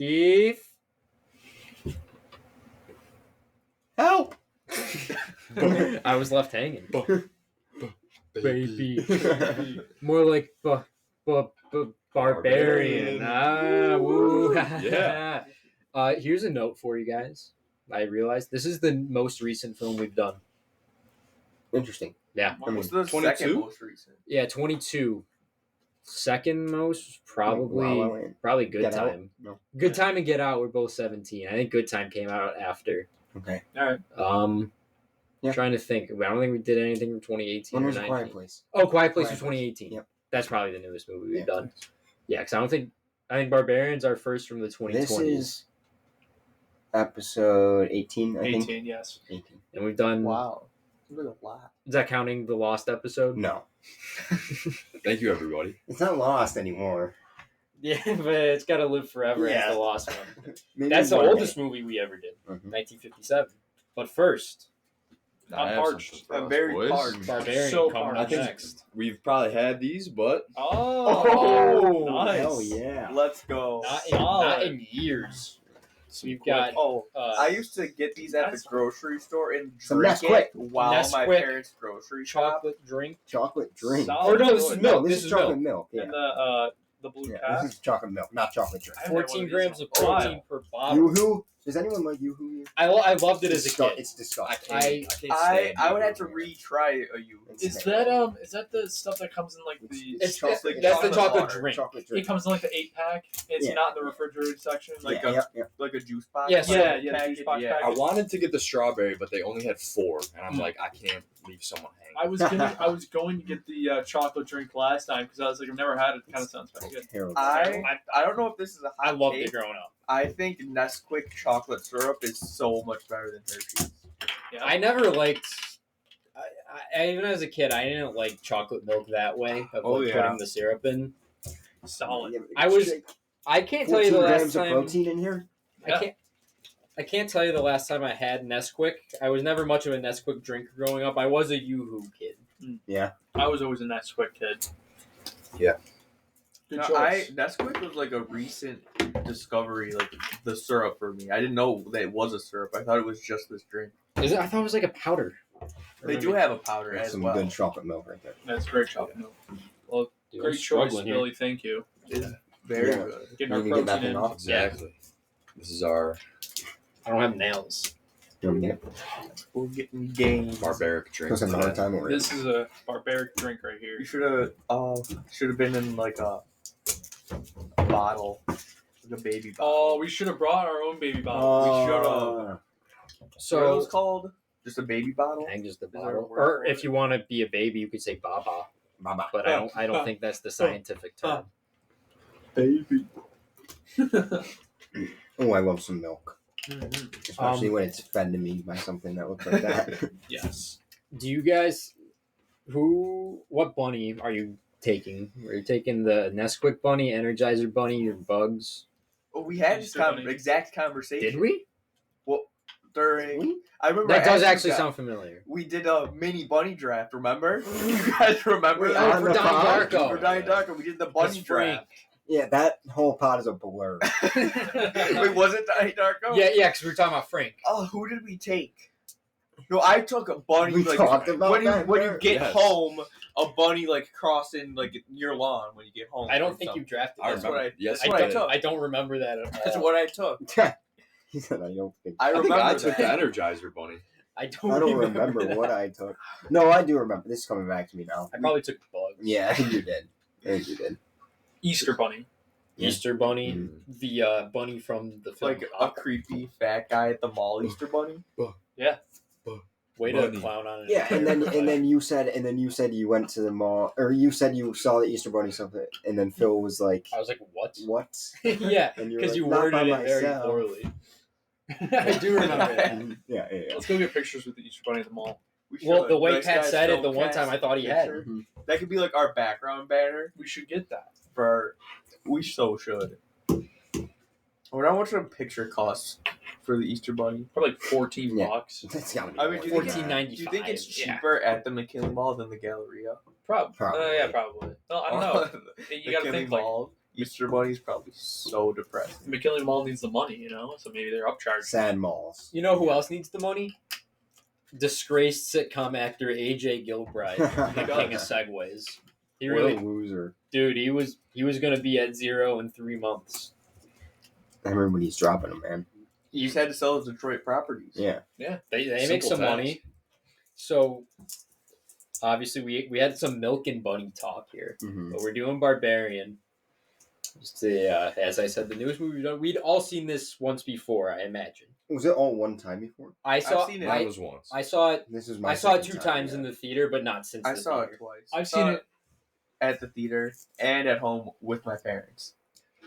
Keith. Help! I was left hanging. Baby. More like Barbarian. Woo. Yeah. Here's a note for you guys. I realized this is the most recent film we've done. Interesting. Yeah. What's the 22? second most recent? Yeah, 22. Second most, probably Good Get Out? Time. No. Good Time and Get Out were both 17. I think Good Time came out after. Okay. All right. Yeah. Trying to think. I don't think we did anything from 2018 When or was 19. Quiet Place? Oh, Quiet Place Quiet was Place. 2018. Yep. That's probably the newest movie we've Yeah. done. Yeah, because I think Barbarian's our first from the 2020s. This is episode 18, I think. 18, yes. 18. And we've done... Wow. That's a lot. Is that counting the Lost episode? No. Thank you, everybody. It's not Lost anymore. Yeah, but it's got to live forever Yeah. as the Lost one. Maybe That's the one day. oldest movie we ever did. Mhm. 1957. But first, I I'm have parched. something for I'm us, very boys. parched. Barbarian So coming parched. up I think- next. We've probably had these, but Oh, nice. Hell yeah. Let's go. Not in years. So we've got... I used to get these at the That's- grocery store and Some drink Nesquik. it while my Nesquik. parents' grocery shop. chocolate drink. Chocolate drink. Solid. Or no, this is No, milk. this is chocolate milk. Yeah. And the blue Yeah, cap. this is chocolate milk, not chocolate drink. I haven't had one 14 of these grams in of a while. protein per bottle. Yoo-hoo? Does anyone like Yoo-hoo here? I loved it as a kid. It's disgusting. I I would have to retry a you. It's Is that the stuff that comes in like the? It's chocolate. That's the chocolate bar. drink. Chocolate It drink. comes in like the 8-pack. It's Yeah. not in the refrigerated section. Like Like a juice box. Yes. Yeah, the package, juice box yeah. package. I wanted to get the strawberry, but they only had 4, and I'm like, I can't leave someone hanging. I was going to get the chocolate drink last time because I was like, I've never had it. It kind of sounds very good. Terrible. I don't know if this is a hot I loved take. it growing up. I think Nesquik chocolate syrup is so much better than Hershey's. Yeah. I never liked. I even as a kid, I didn't like chocolate milk that way of Oh, like yeah. putting the syrup in. Solid. I can't tell you the 14 last grams of time. protein in here. I can't tell you the last time I had Nesquik. I was never much of a Nesquik drinker growing up. I was a Yoo-Hoo kid. Yeah. I was always a Nesquik kid. Yeah. Good No, choice. Nesquik was like a recent discovery, like the syrup for me. I didn't know that it was a syrup. I thought it was just this drink. Is it? I thought it was like a powder. They do have a powder That's as some well. good chocolate milk right there. That's great chocolate milk. Well, Dude, I'm great choice, struggling here. Billy. Thank you. It's very Yeah. good. Getting our You can get that protein thing in. off. Exactly. This is our I don't have nails. You want me to get it? We're getting games. barbaric drink. Because I'm hard today. time already. This is a barbaric drink right here. You should have been in like a bottle, like a baby Oh, bottle. we should have brought our own baby bottle. Oh. we should've. What are So those called? Just a baby bottle. hang just the there a bottle. word Or for if it? you want to be a baby, you could say Baba. Baba. But I don't think that's the scientific term. Baby. Oh, I love some milk. Mhm. Especially when it's fed to me by something that looks like that. Yes. Do you guys what bunny are you taking? Are you taking the Nesquik bunny, Energizer bunny, or Bugs? Well, we had this Easter bunny. exact conversation. Did we? During I remember That does asking actually that. sound familiar. We did a mini bunny draft. Remember? You guys remember Wait, that? on for the Donnie pod? Darko. For Donnie Darko, we did the bunny That's Frank. draft. Yeah, that whole pot is a blur. Wait, was it Donnie Darko? Yeah, because we were talking about Frank. Oh, who did we take? No, I took a bunny. We like talked about when you that, when you bro. get Yes. home, a bunny like crossing like your lawn when you get home. I don't or think you something. drafted I that. That's what I. remember. Yes, that's I what I don't, took. I don't remember that at all. That's what I took. He said, I don't think. I I think remember I took the that. Energizer bunny. I don't, I don't remember what I took. No, I do remember. This is coming back to me now. I probably took Bugs. Yeah, I think you did. I think you did. Easter bunny. Yeah. Easter bunny, Mhm. the bunny from the film. Like a creepy fat guy at the mall, Easter bunny. Way bunny. to clown on it. Yeah, and then you said you went to the mall, or you said you saw the Easter Bunny something, and then Phil was like, I was like, what? "What?" Yeah, And you were because like, you "Not worded by it very myself." poorly. I do remember that. Yeah, yeah, yeah. Let's go get pictures with the Easter bunny at the mall. We Well, should. the way Nice Pat guys said it, don't the one cast time I thought he had. picture. Mhm. That could be like our background banner We should get that. for. We so should. I wonder how much a picture costs for the Easter bunny. Probably like $14. Yeah. That's gotta be. I mean, do you think $14.95. Do you think it's yeah. cheaper at the McKinley Mall than the Galleria? Probably. Probably. Yeah, probably. No, I don't know. You got to McKinley think like Mall. Easter Bunny's probably so depressing. McKinley Mall needs the money, so maybe they're upcharged. Sad malls. You know who else needs the money? Disgraced sitcom actor AJ Gilbride, the king of segways. He What really, a loser. dude. He was going to be at 0 in 3 months. I remember when he's dropping them, man. He just had to sell his Detroit properties. Yeah. Yeah, they make Simple some task. money. So obviously we had some Milk and Bunny talk here, Mm-hmm. but we're doing Barbarian. Just as I said, the newest movie we've done. We'd all seen this once before, I imagine. Was it all one time before? I saw. seen it. Mine was once. I saw it. This is my I saw it second 2 time, times yeah. in the theater, but not since I the saw theater. it twice. I've Saw seen it. at the theater and at home with my parents.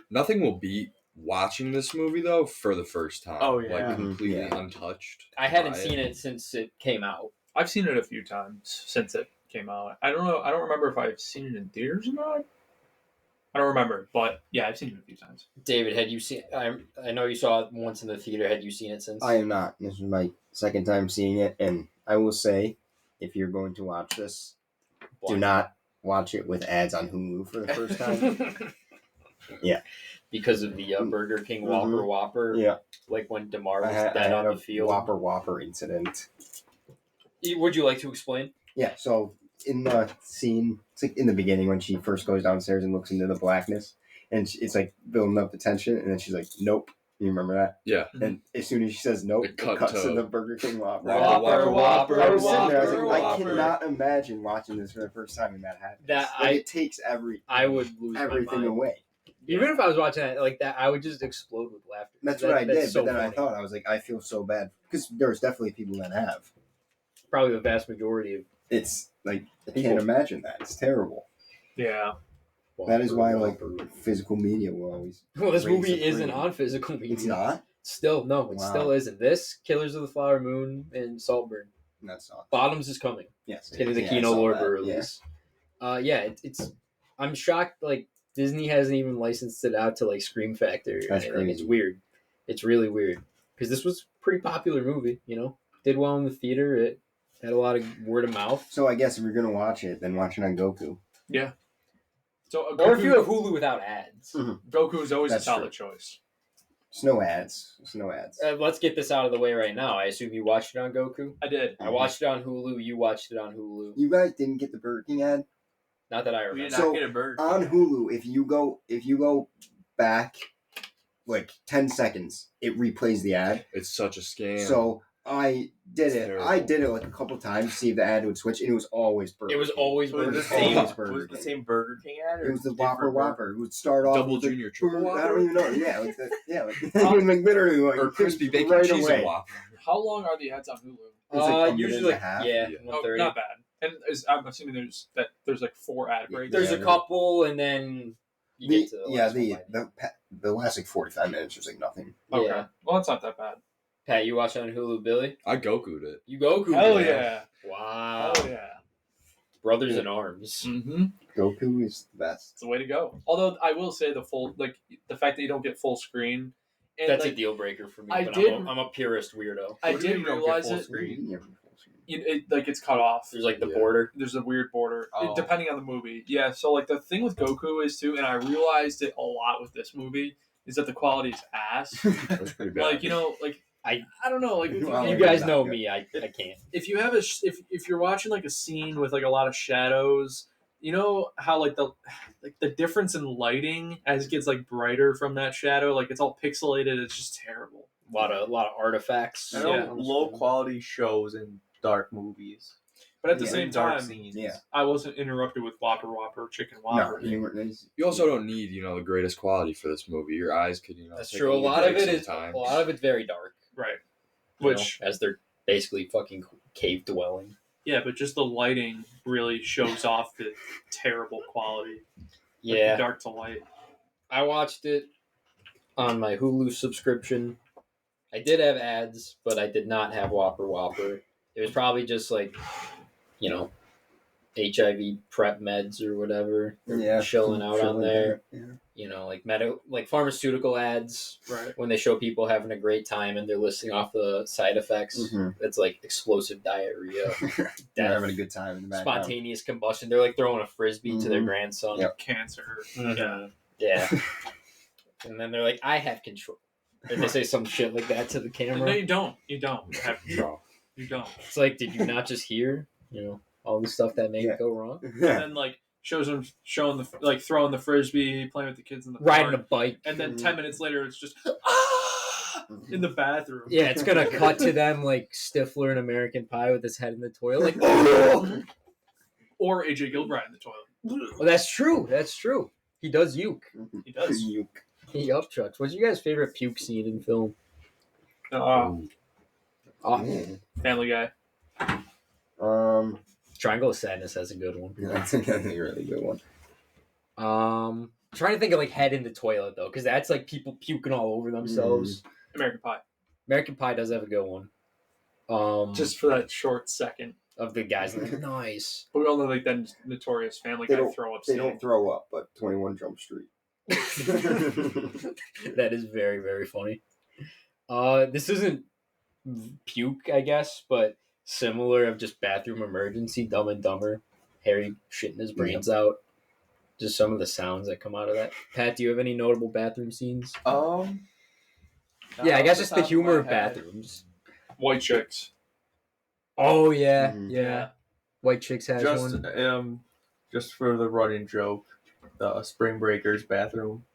Nothing will beat watching this movie though for the first time. Oh, yeah. Like Mhm. completely Yeah. untouched. I hadn't by seen it since it came out. I've seen it a few times since it came out. I don't know. I don't remember if I've seen it in theaters or not. I don't remember, but yeah, I've seen it a few times. David, had you seen? I know you saw it once in the theater. Had you seen it since? I am not. This is my second time seeing it, and I will say, if you're going to watch this, do not watch it with ads on Hulu for the first time. Yeah. Because of the Burger King Mhm. Whopper. Yeah. Like when DeMar I was had, dead on a the field. Whopper incident. Would you like to explain? Yeah, so in the scene, it's like in the beginning when she first goes downstairs and looks into the blackness, and it's like building up the tension, and then she's like, "Nope." You remember that? Yeah. And as soon as she says nope, It it cut cuts to- to the Burger King Whopper. Whopper, I was sitting there, I was like, I Whopper. cannot imagine watching this for the first time and that happens. That Like, it takes I would lose everything my mind. away. Even if I was watching it like that, I would just explode with laughter. That's what I did, so but then I funny. thought, I was like, I feel so bad. Because there's definitely people that have. Probably the vast majority of. It's like, I People. can't imagine that. It's terrible. Yeah. That is why, Whopper. like, physical media will always. Well, this reign movie isn't supreme. on physical media. It's not? Still, no, it Wow. still isn't. This, Killers of the Flower Moon, and Saltburn. That's not. Bottoms is coming. Yes. It's getting the Yeah, I Kino saw Lorber that, release. It's. I'm shocked. Like Disney hasn't even licensed it out to like Scream Factory. Or That's anything. It's crazy. weird. It's really weird because this was a pretty popular movie. Did well in the theater. It had a lot of word of mouth. So I guess if you're gonna watch it, then watch it on Goku. So Or if you have Hulu without ads. Goku is always That's a solid choice. It's no ads. It's no ads. Let's get this out of the way right now. I assume you watched it on Goku. I did. I watched it on Hulu. You watched it on Hulu. You guys didn't get the Burger King ad Not that I We did remember. not So, get a Burger King. on Hulu. If you go back like 10 seconds, it replays the ad. It's such a scam. So I did It's it. terrible. I did it like a couple times to see if the ad would switch, and it was always Burger It was King. always So it Burger was the King. same. Always Burger Was it the King. same Burger King ad? Or It was the different Whopper burger? Whopper. It would start off Double with the- Junior Triple I Whopper? don't even know. Yeah, like literally like Or crispy bacon right cheese away. and Whopper. How long are the ads on Hulu? It was like a minute Usually, and a half. yeah, Yeah. 1:30. Not bad. And I'm assuming there's like 4 ad breaks. There's Yeah, a couple, and then you get to the last one. The last like 45 minutes was like nothing. Okay. Yeah. Well, it's not that bad. Pat, you watch it on Hulu, Billy? I Goku'd it. You Goku? Hell man. yeah. Wow. Hell yeah. Brothers in arms. Mm-hmm. Goku is the best. It's the way to go. Although I will say the fact that you don't get full screen. And That's like, a deal breaker for me. I but did- I'm a purist weirdo. I What do you did mean you don't get realize full it. screen? It's cut off. There's like the Yeah. border. There's a weird border, Oh. depending on the movie. Yeah, so like the thing with Goku is too, and I realized it a lot with this movie, is that the quality is ass. That's pretty bad. like I don't know, like if Well, you, You yeah, guys not know good. me. I can't. if you have if you're watching like a scene with like a lot of shadows, you know how like the difference in lighting as it gets like brighter from that shadow, like it's all pixelated. It's just terrible. A lot of artifacts. I know Yeah. low quality shows and dark movies. But at the Yeah. same dark time, scenes. Yeah. I wasn't interrupted with Whopper, Chicken Whopper. No, you weren't. You also don't need, the greatest quality for this movie. Your eyes could, That's take true. A little lot of breaks it is. sometimes. A lot of it's very dark. Right. you know, Which as they're basically fucking cave dwelling. yeah, but just the lighting really shows off the terrible quality. Like, Yeah. the dark to light. I watched it on my Hulu subscription. I did have ads, but I did not have Whopper. It was probably just like, HIV prep meds or whatever. Yeah, chilling out on there. Yeah. Like pharmaceutical ads Right. when they show people having a great time and they're listing off the side effects. Mhm. It's like explosive diarrhea, They're having a good time in the background. spontaneous combustion. They're like throwing a frisbee to their Mhm. grandson. Yep. Cancer. Mhm. Yeah. Yeah. And then they're like, I have control. Or they say some shit like that to the camera. No, you don't. You don't have control. You don't. It's like, did you not just hear, all the stuff that made it go wrong? And then shows him showing the throwing the frisbee, playing with the kids in the Riding a park, bike. and then 10 minutes later it's just in the bathroom. Yeah, it's gonna cut to them like Stifler in American Pie with his head in the toilet. Like, Or AJ Gilbride in the toilet. well, that's true. That's true. He does uke. He does. He upchucks. What's your guys' favorite puke scene in film? Family Guy. Triangle of Sadness has a good one. That's a really good one. Trying to think of like head in the toilet though, because that's like people puking all over themselves. American Pie. American Pie does have a good one. Just for that short second. Of the guys like nice. But we all know like that notorious Family Guy throw up They scene. don't throw up, but 21 Jump Street. That is very, very funny. This isn't puke, I guess, but similar of just bathroom emergency, Dumb and Dumber. Harry shitting his brains out. Just some of the sounds that come out of that. Pat, do you have any notable bathroom scenes? Yeah, I guess just the humor of bathrooms. White Chicks. Oh yeah, Mhm. yeah. White Chicks has one. Just for the running joke, the Spring Breakers bathroom,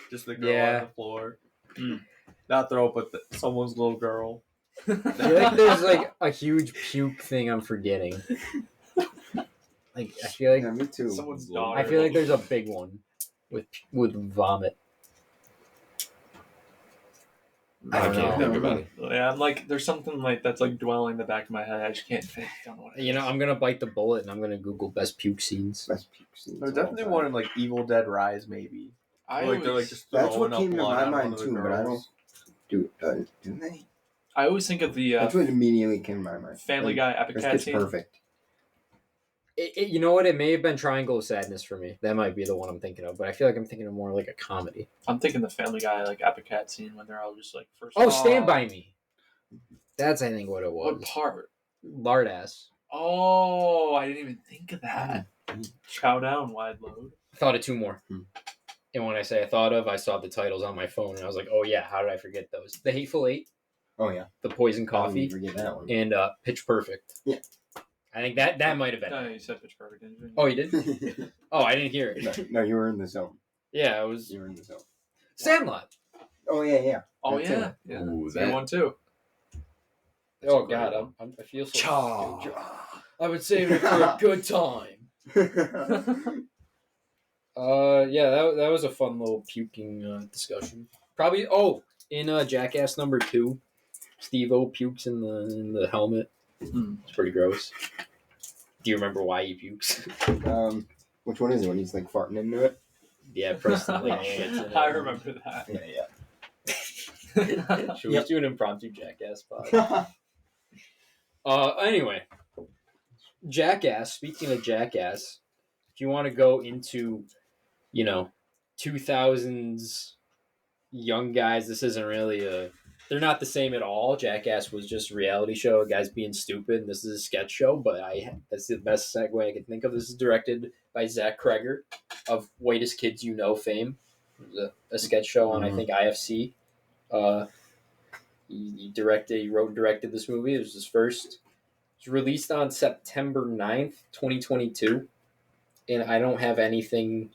just the girl on the floor, not throw up with someone's little girl. I feel like there's like a huge puke thing I'm forgetting. Like I feel like Me too. Someone's daughter. I feel like there's a big one with vomit. I don't can't know. think about it. Yeah, I'm like, there's something like that's like dwelling in the back of my head. I just can't think. I don't know what it is. I'm gonna bite the bullet and I'm gonna Google best puke scenes. Best puke scenes There's of all definitely time. one in like Evil Dead Rise, maybe. I Like they're like always, just That's what throwing up came to blood my on one mind of the too, but I don't girls. do they? I always think of the That's what immediately came to my mind. Family Guy Epic This Cat kid's scene. perfect. You know what? It may have been Triangle of Sadness for me. That might be the one I'm thinking of, but I feel like I'm thinking of more like a comedy. I'm thinking the Family Guy like Epic Cat scene when they're all just like first. Oh, Stand By Me. That's I think what it was. What part? Lard ass. Oh, I didn't even think of that. Chow down, wide load. I thought of two more. Hmm. And when I say I thought of, I saw the titles on my phone and I was like, oh yeah, how did I forget those? The Hateful Eight, Oh yeah, The Poison How did Coffee, you forget that one. and Pitch Perfect. Yeah. I think that might have been. No, it. you said Pitch Perfect, didn't you? Oh, you did? Oh, I didn't hear it. no, you were in the zone. Yeah, it was You were in the zone. Sandlot. Oh yeah. Oh That yeah, too. yeah. Ooh, That's a good one too. Oh a great God, one. I feel so. Cha. I would save it for a good time. Yeah, that was a fun little puking discussion. Probably. Oh, in Jackass number 2, Steve-O pukes in the helmet. It's pretty gross. Do you remember why he pukes? Which one is it when he's like farting into it? Yeah, Preston like shits in it. I remember that. Yeah. Should we do an impromptu Jackass pod? Anyway, Jackass. Speaking of Jackass, if you want to go into, 2000s young guys, this isn't really they're not the same at all. Jackass was just a reality show, guys being stupid, and this is a sketch show, but that's the best segue I can think of. This is directed by Zach Kreger of Whitest Kids You Know fame. It was a sketch show on, I think, IFC. He wrote and directed this movie. It was his first. It was released on September 9th, 2022. And I don't have anything,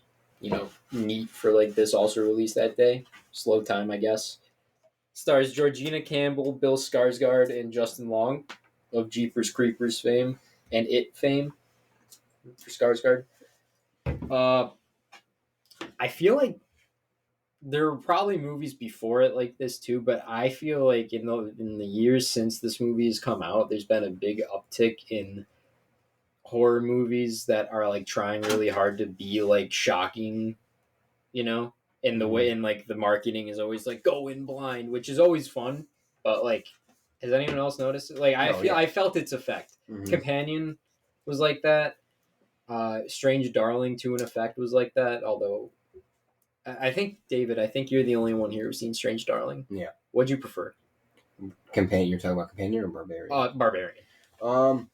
neat for like this also released that day. Slow time, I guess. Stars Georgina Campbell, Bill Skarsgård, and Justin Long of Jeepers Creepers fame and It fame for Skarsgård. I feel like there were probably movies before it like this too, but I feel like in the years since this movie has come out, there's been a big uptick in horror movies that are like trying really hard to be like shocking, in the way, and like the marketing is always like go in blind, which is always fun, but like, has anyone else noticed it? Like I felt its effect. Mhm. Companion was like that. Strange Darling to an effect was like that, although I think, David, you're the only one here who's seen Strange Darling. Yeah. What'd you prefer? Companion. You're talking about Companion or Barbarian? Barbarian.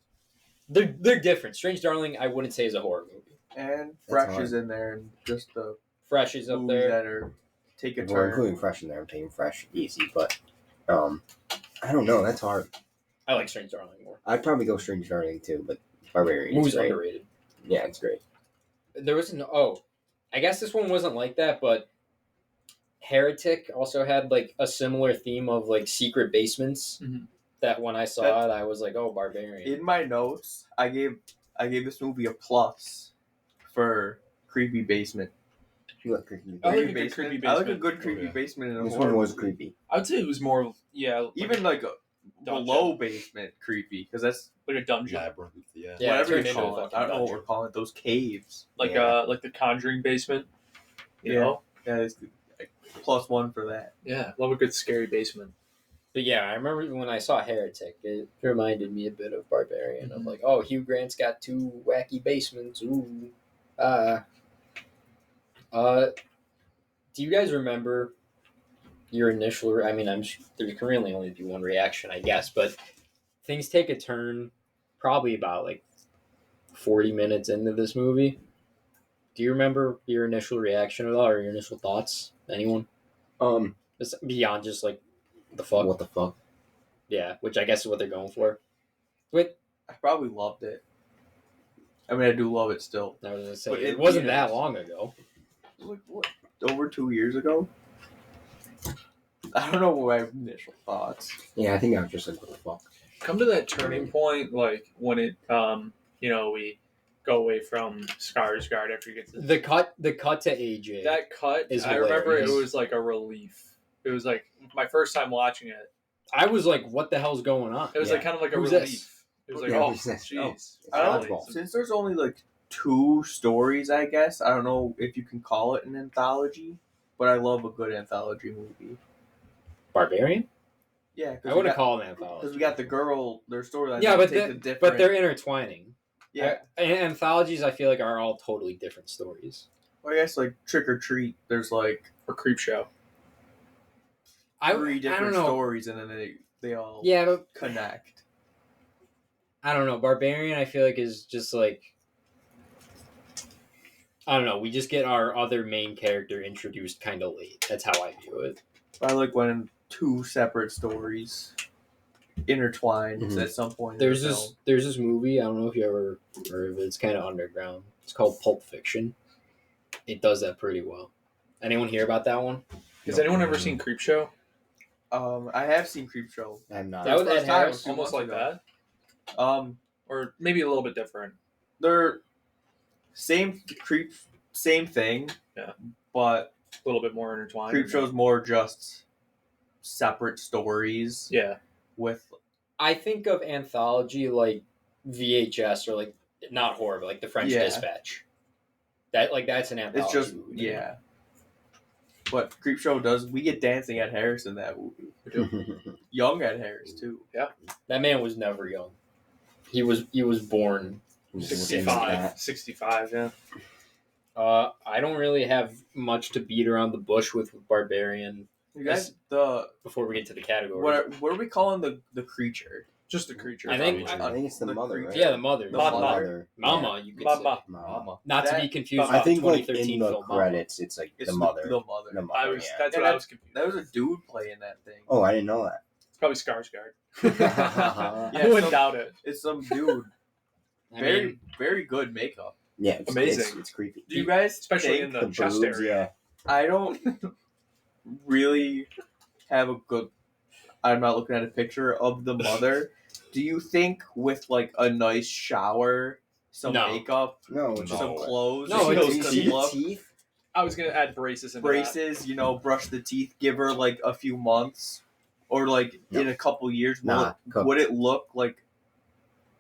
They're different. Strange Darling, I wouldn't say is a horror movie. And That's Fresh is in there, and just the Fresh is up movies there. that are take a If we're turn. including Fresh in there, I'm taking Fresh easy, but I don't know. That's hard. I like Strange Darling more. I'd probably go Strange Darling too, but Barbarian is Movie's great. underrated. Yeah, it's great. There was I guess this one wasn't like that, but Heretic also had like a similar theme of like secret basements. Mhm. That when I saw it, I was like, "Oh, Barbarian." In my notes, I gave this movie a plus for creepy basement. You like creepy. I like Creepy a good creepy I like a basement. good creepy Oh, yeah. basement in a This horror one was movie. creepy. I would say it was more of Even like a dungeon. below basement creepy, because that's like a dungeon, Labyrinth, yeah. Yeah, whatever turned you into a call it. fucking I don't know what dungeon. we're calling it. Those caves. like Yeah. like the Conjuring basement. You Yeah. know, Yeah, it's like, +1 for that. yeah, love a good scary basement. But yeah, I remember when I saw Heretic, it reminded me a bit of Barbarian. Of Mhm. like, oh, Hugh Grant's got 2 wacky basements. Ooh, do you guys remember your initial? I mean, there can really only be one reaction, I guess, but things take a turn. Probably about like 40 minutes into this movie. Do you remember your initial reaction at all, or your initial thoughts? Anyone? It's beyond just like the fuck. What the fuck? Yeah, which I guess is what they're going for. But I probably loved it. I mean, I do love it still. I was gonna say But it in wasn't that theaters- long ago. Like, what? Over 2 years ago? I don't know my initial thoughts. Yeah, I think I was just like, what the fuck? Come to that turning point, like when it, we go away from Skarsgård after you get to The cut to AJ. that cut. is I remember it hilarious. was like a relief. It was like my first time watching it. I was like, what the hell's going on? It was Yeah. like kind of like a Who's relief. this? It was like, Yeah, oh, who's this? jeez. I don't Dodgeball. Since there's only like 2 stories, I guess. I don't know if you can call it an anthology, but I love a good anthology movie. Barbarian? Yeah, I wouldn't call it an because anthology. we got the girl, their storyline. Yeah, but different. they're intertwining. yeah. Anthologies, I feel like, are all totally different stories. Well, I guess like Trick or Treat. There's like Or Creep Show. 3 I don't different know. stories, and then they all Yeah, but connect. I don't know. Barbarian, I feel like, is just like, I don't know. We just get our other main character introduced kind of late. That's how I view it. I like when 2 separate stories intertwined Mhm. at some point. There's in the this movie. I don't know if you ever heard of it. It's kind of underground. It's called Pulp Fiction. It does that pretty well. Anyone hear about that one? Has No. anyone ever seen Creep Show? film. I have seen Creep Show. I'm not. That was First Ed time, Harris. 2 Almost months like ago. that, or maybe a little bit different. They're same thing. Yeah. But A little bit more intertwined. Creep Show's more just separate stories Yeah. with I think of anthology like VHS or like not horror, but like The French Yeah. Dispatch. That's an anthology. it's just movie. yeah. But Creep Show we get dancing Ed Harris in that movie. Young Ed Harris too. That man was never young. He was born. 65, yeah. I don't really have much to beat around the bush with Barbarian You guys, the before we get to the category. what are we calling the creature? Just the creature. I think- I think it's the mother, creature. right? Yeah, the mother. The mother. Mama, you could Mama. say. Mama. Not to That- be confused I with think like 2013 in the film credits, it's like It's the mother. The mother. The mother. I was. yeah. That's Yeah, what I was confused. That was a dude playing that thing. Oh, I didn't know that. It's probably Skarsgård. Yeah, I wouldn't some- doubt it. It's some dude. I very mean, very good makeup. Yeah, it's, Amazing. It's creepy. Do you guys Especially think in the the chest boobs, area. yeah. I don't really have a good. I'm not looking at a picture of the mother. Do you think with like a nice shower, some No. makeup, No, it's some just clothes, No, she it's- goes you to see the look, teeth. I was gonna add braces into that. braces, brush the teeth, give her like a few months, or like No. in a couple years, Nah, cooked. would it look like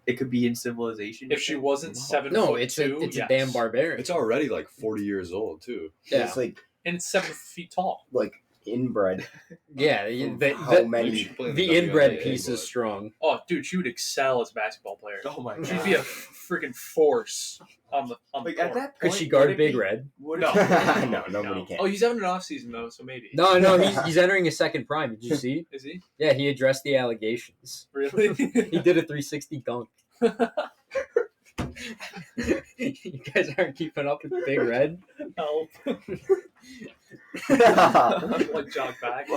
it could be in Civilization? If she wasn't No. 7 no, foot it's two, a yes. damn barbarian. It's already like 40 years old too. Yeah. It's and it's 7 feet tall. like inbred. Yeah, How many- She played in the the inbred WNBA, piece is but- strong. Oh, dude, she would excel as a basketball player. Oh my god! She'd be a freaking force on the like court. at that point. Could she would guard it Big be- Red? Would No. it, no, nobody No. can. Oh, he's having an off season though, so maybe. No, he's entering his second prime. Did you see? Is he Yeah, he addressed the allegations. really? He did a 360 dunk. You guys aren't keeping up with Big Red. Help. Like jog back.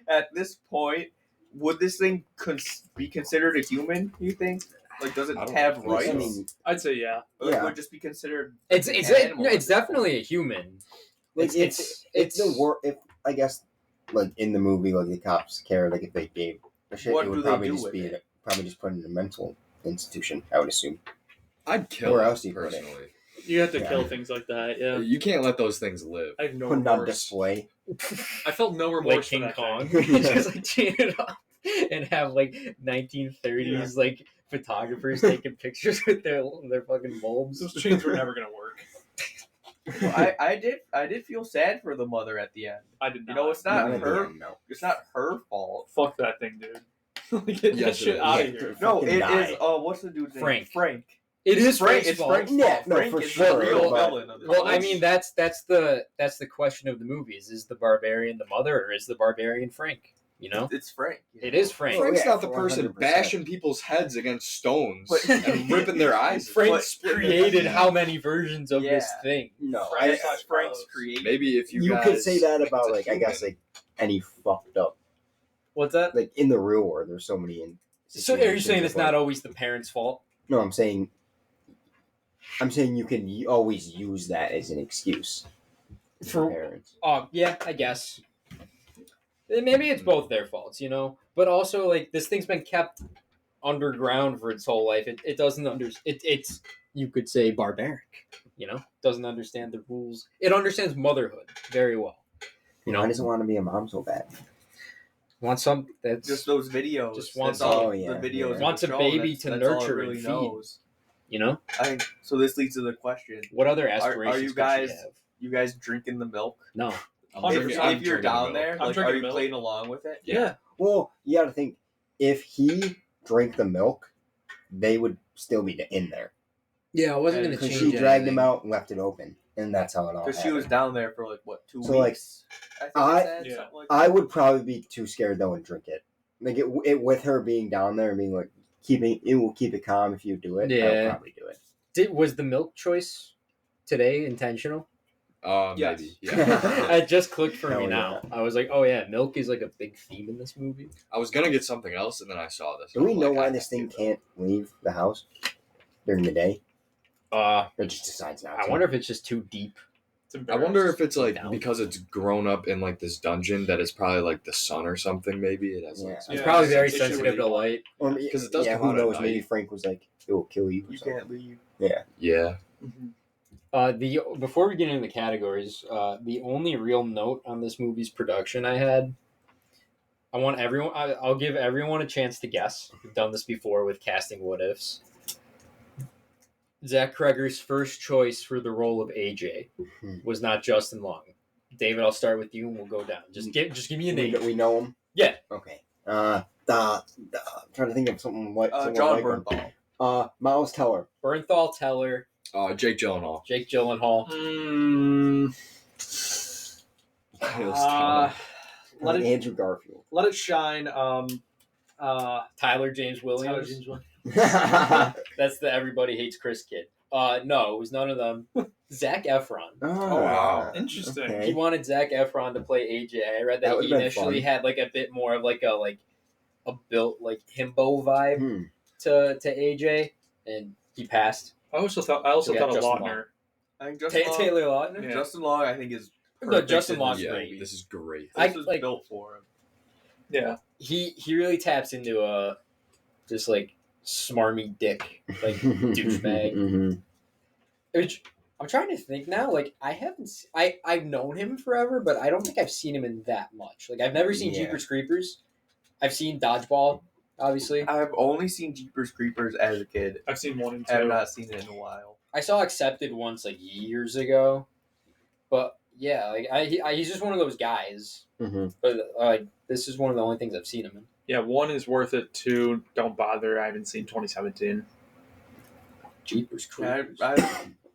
At this point, would this thing be considered a human? You think? Like, does it I don't have think rights? I mean, I'd say yeah. Or Yeah. would it just be considered? It's an it's animal no, at it's this point? definitely a human. like It's if I guess like in the movie, like the cops care, like if they gave a shit, What it do would they probably do just with be it? probably just put in a mental institution. I would assume. I'd kill Where it, else do you put it? personally. You have to Yeah. kill things like that. Yeah. You can't let those things live. I have no Put it on remorse. display. I felt no like remorse for King that Kong, thing. just like chain it up and have like 1930s like photographers taking pictures with their fucking bulbs. Those chains were never gonna work. Well, I did feel sad for the mother at the end. I did not. You know, it's not Not at the her. end, no. It's not her fault. Fuck that thing, dude. Like, get that Yes, it shit is. out of Yeah. here. No, Fucking it die. is. What's the dude's name? Frank. Frank. It is Frank. Frank's It's fault. Frank's Yeah, fault. no, Frank for is sure, the real but- villain of this. Well, I movie. mean that's the question of the movies: is the barbarian the mother, or is the barbarian Frank? You know, it's Frank. it is Frank. Well, Frank's yeah, not the person 100%. bashing people's heads against stones But- and ripping their eyes. Frank's But- created how many versions of this Yeah. thing? No, Frank's, Frank- Frank's created. Maybe if you you guys could say that make about it a like I guess human. like any fucked up What's that? like in the real world. There's so many. So are you saying situations it's of, like- not always the parents' fault? No, I'm saying you can always use that as an excuse for For parents. yeah, I guess. Maybe it's both their faults, you know. But also, like this thing's been kept underground for its whole life. It doesn't it's you could say barbaric, you know. Doesn't understand the rules. It understands motherhood very well. You know, Why does it want to be a mom so bad? wants some that's Just those videos. Just wants- That's all oh, yeah, the videos. yeah. Wants a show, baby that's to all it nurture and really feed. knows. you know. I think so. This leads to the question: What other aspirations you could guys- she have? You guys drinking the milk? No. I'm If- drinking- if I'm If you're drinking down milk. there, I'm like, drinking are you milk. playing along with it? Yeah. Well, you got to think if he drank the milk, they would still be in there Yeah, I wasn't And going to because change she dragged him anything. out and left it open, and that's how it all. Because she was happened. down there for like what 2 So, like, weeks. I think I- it said, Yeah. something like I that. would probably be too scared though and drink it. Like it with her being down there and being like it will keep it calm if you do it. I Yeah. would probably do it. Was the milk choice today intentional? Yes. Maybe. Yeah. It just clicked for me Hell now. I was like, oh yeah, milk is like a big theme in this movie. I was gonna get something else, and then I saw this. Do we I'm know like, why I this have to thing do can't leave the house during the day? Or just decides not I to? wonder if it's just too deep. It's that. I wonder if embarrassing. it's like Down. because it's grown up in like this dungeon that it's probably like the sun or something. Maybe it has like Yeah. some It's Yeah, probably very it's issue sensitive with to light. Or, 'Cause it does yeah, come who out at knows? night. Maybe Frank was like, "It will kill you." or You something. can't leave. Yeah. Yeah. The before we get into the categories, the only real note on this movie's production I had, I want everyone. I'll give everyone a chance to guess. We've done this before with casting what ifs. Zach Kreger's first choice for the role of AJ was not Justin Long. David, I'll start with you and we'll go down. Just give me a name. We know him. Yeah. Okay. I'm trying to think of something like John like him. Bernthal. Miles Teller. Bernthal, Teller, Jake Gyllenhaal. Jake Gyllenhaal. Let it Andrew Garfield. let it shine. Tyler James Williams. Tyler James Williams. That's the Everybody Hates Chris kid. No, it was none of them. Zach Efron. Oh, wow. Interesting. He wanted Zach Efron to play AJ. I read that, That he would've been initially fun. had like a bit more of like a built like himbo vibe Hmm. to AJ, and he passed. I also thought We got of Justin Lautner. I think Justin Long, Taylor Lautner. Yeah. Justin Long, I think is No, perfect Justin in Long's this Yeah, great. this is great. I- This was like- built for him. Yeah. He really taps into a just like smarmy dick like douchebag. Mhm. Which I'm trying to think now. Like I haven't, I've known him forever, but I don't think I've seen him in that much. Like I've never seen Yeah. Jeepers Creepers. I've seen Dodgeball, obviously. I've only seen Jeepers Creepers as a kid. I've seen 1 and 2. I have not seen it in a while. I saw Accepted once, like years ago. But yeah, like he's just one of those guys. Mhm. But like this is one of the only things I've seen him in. Yeah, 1 is worth it. 2, don't bother. I haven't seen 2017. Jeepers Creepers.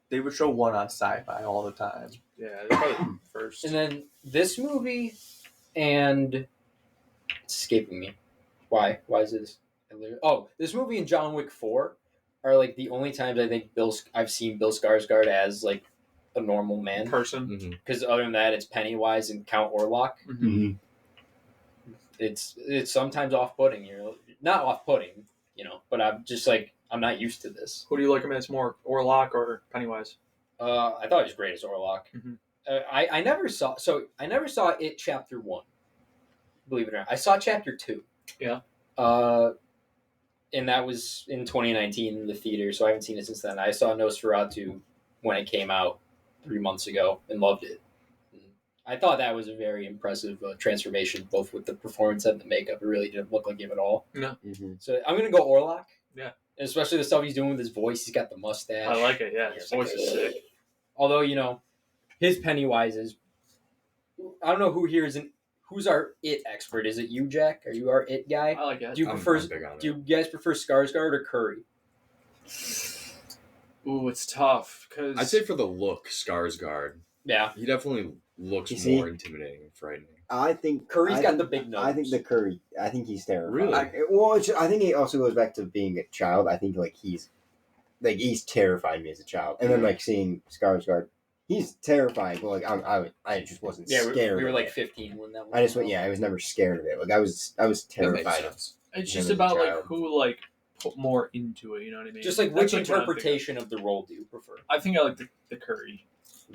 They would show one on Sci-Fi all the time. Yeah, that's probably first. And then this movie, and it's escaping me. Why? Why is this? Oh, this movie and John Wick 4 are like the only times I think I've seen Bill Skarsgård as like a normal man. Person. Mm-hmm. Because other than that, it's Pennywise and Count Orlok. Mhm. It's sometimes off-putting. Not off-putting, but I'm just like I'm not used to this. Who do you like him as more, Orlok or Pennywise? I thought he was great as Orlok. Mhm. I never saw it chapter 1. Believe it or not, I saw chapter 2. Yeah. And that was in 2019 in the theater, so I haven't seen it since then. I saw Nosferatu when it came out 3 months ago and loved it. I thought that was a very impressive transformation, both with the performance and the makeup. It really didn't look like him at all. Mhm. So I'm gonna go Orlok. Yeah. Especially the stuff he's doing with his voice. He's got the mustache. I like it. Yeah, his voice is sick. Although his Pennywise is. I don't know who here who's our it expert. Is it you, Jack? Are you our it guy? I like it. Do you prefer? Do you guys prefer Skarsgård or Curry? Ooh, it's tough because I'd say for the look, Skarsgård. Yeah. He definitely looks You see? more intimidating and frightening. I think Curry's I got think- the big nose. I think the Curry. I think he's terrifying. Really? I think it also goes back to being a child. I think he's terrifying me as a child, and then seeing Skarsgård, he's terrifying. But I just wasn't scared. We were of like it. 15 when that. I just went. Yeah, I was never scared of it. I was That makes terrified of. sense. it's him just as a about child. who put more into it. You know what I mean? Just like That's which what I'm thinking. interpretation of the role do you prefer? I think I like the Curry.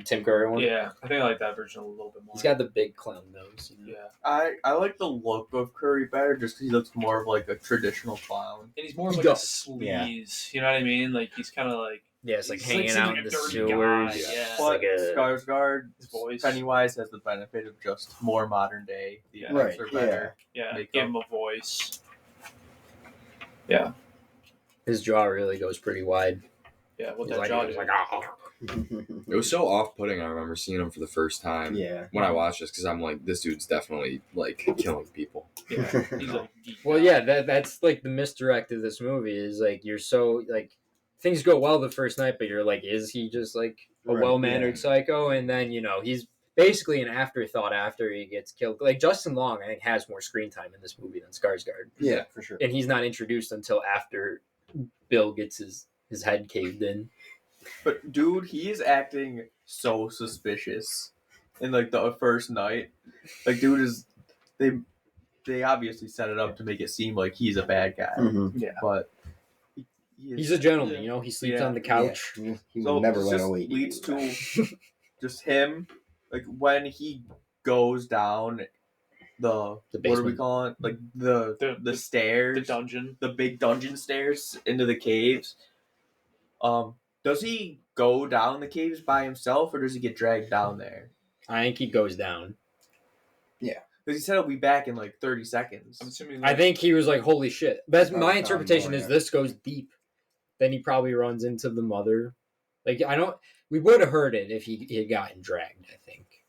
Tim Curry one. Yeah, I think I like that version a little bit more. He's got the big clown nose. Yeah, I like the look of Curry better just because he looks more of like a traditional clown. and he's more of He like a does. sleaze. You know what I mean? Like he's kind of like Yeah, it's like He's hanging seems out like in a the dirty sewers. guy, It's yeah. But like a, Skarsgård, his voice. Pennywise has the benefit of just more modern day. The Yeah. effects Right, are better. Yeah, makeup. give him a voice. Yeah, his jaw really goes pretty wide. yeah. What He's that like, jaw he's do? like, "Ah." It was so off-putting. I remember seeing him for the first time Yeah. when I watched this because I'm like, this dude's definitely like killing people. Yeah, he's like deep. Well, yeah, that's like the misdirect of this movie is like you're so like things go well the first night, but you're like, is he just like a Right, well-mannered yeah. psycho? And then he's basically an afterthought after he gets killed. Like Justin Long, I think, has more screen time in this movie than Skarsgård, Yeah, for sure. and he's not introduced until after Bill gets his head caved in. But dude, he is acting so suspicious in like the first night. Like dude is they obviously set it up to make it seem like he's a bad guy, Mhm. but he is, He's a gentleman, He sleeps Yeah. on the couch. Yeah, he so would never this let just away. leads to just him like when he goes down the what are we basement. calling it? Like the stairs, The dungeon. the big dungeon stairs into the caves. Does he go down the caves by himself, or does he get dragged down there? I think he goes down. Because he said he'll be back in like 30 seconds. I'm assuming. I think he was like, "Holy shit!" That's my Probably interpretation. more, Is yeah. this goes deep? Then he probably runs into the mother. Like we would have heard it if he had gotten dragged. I think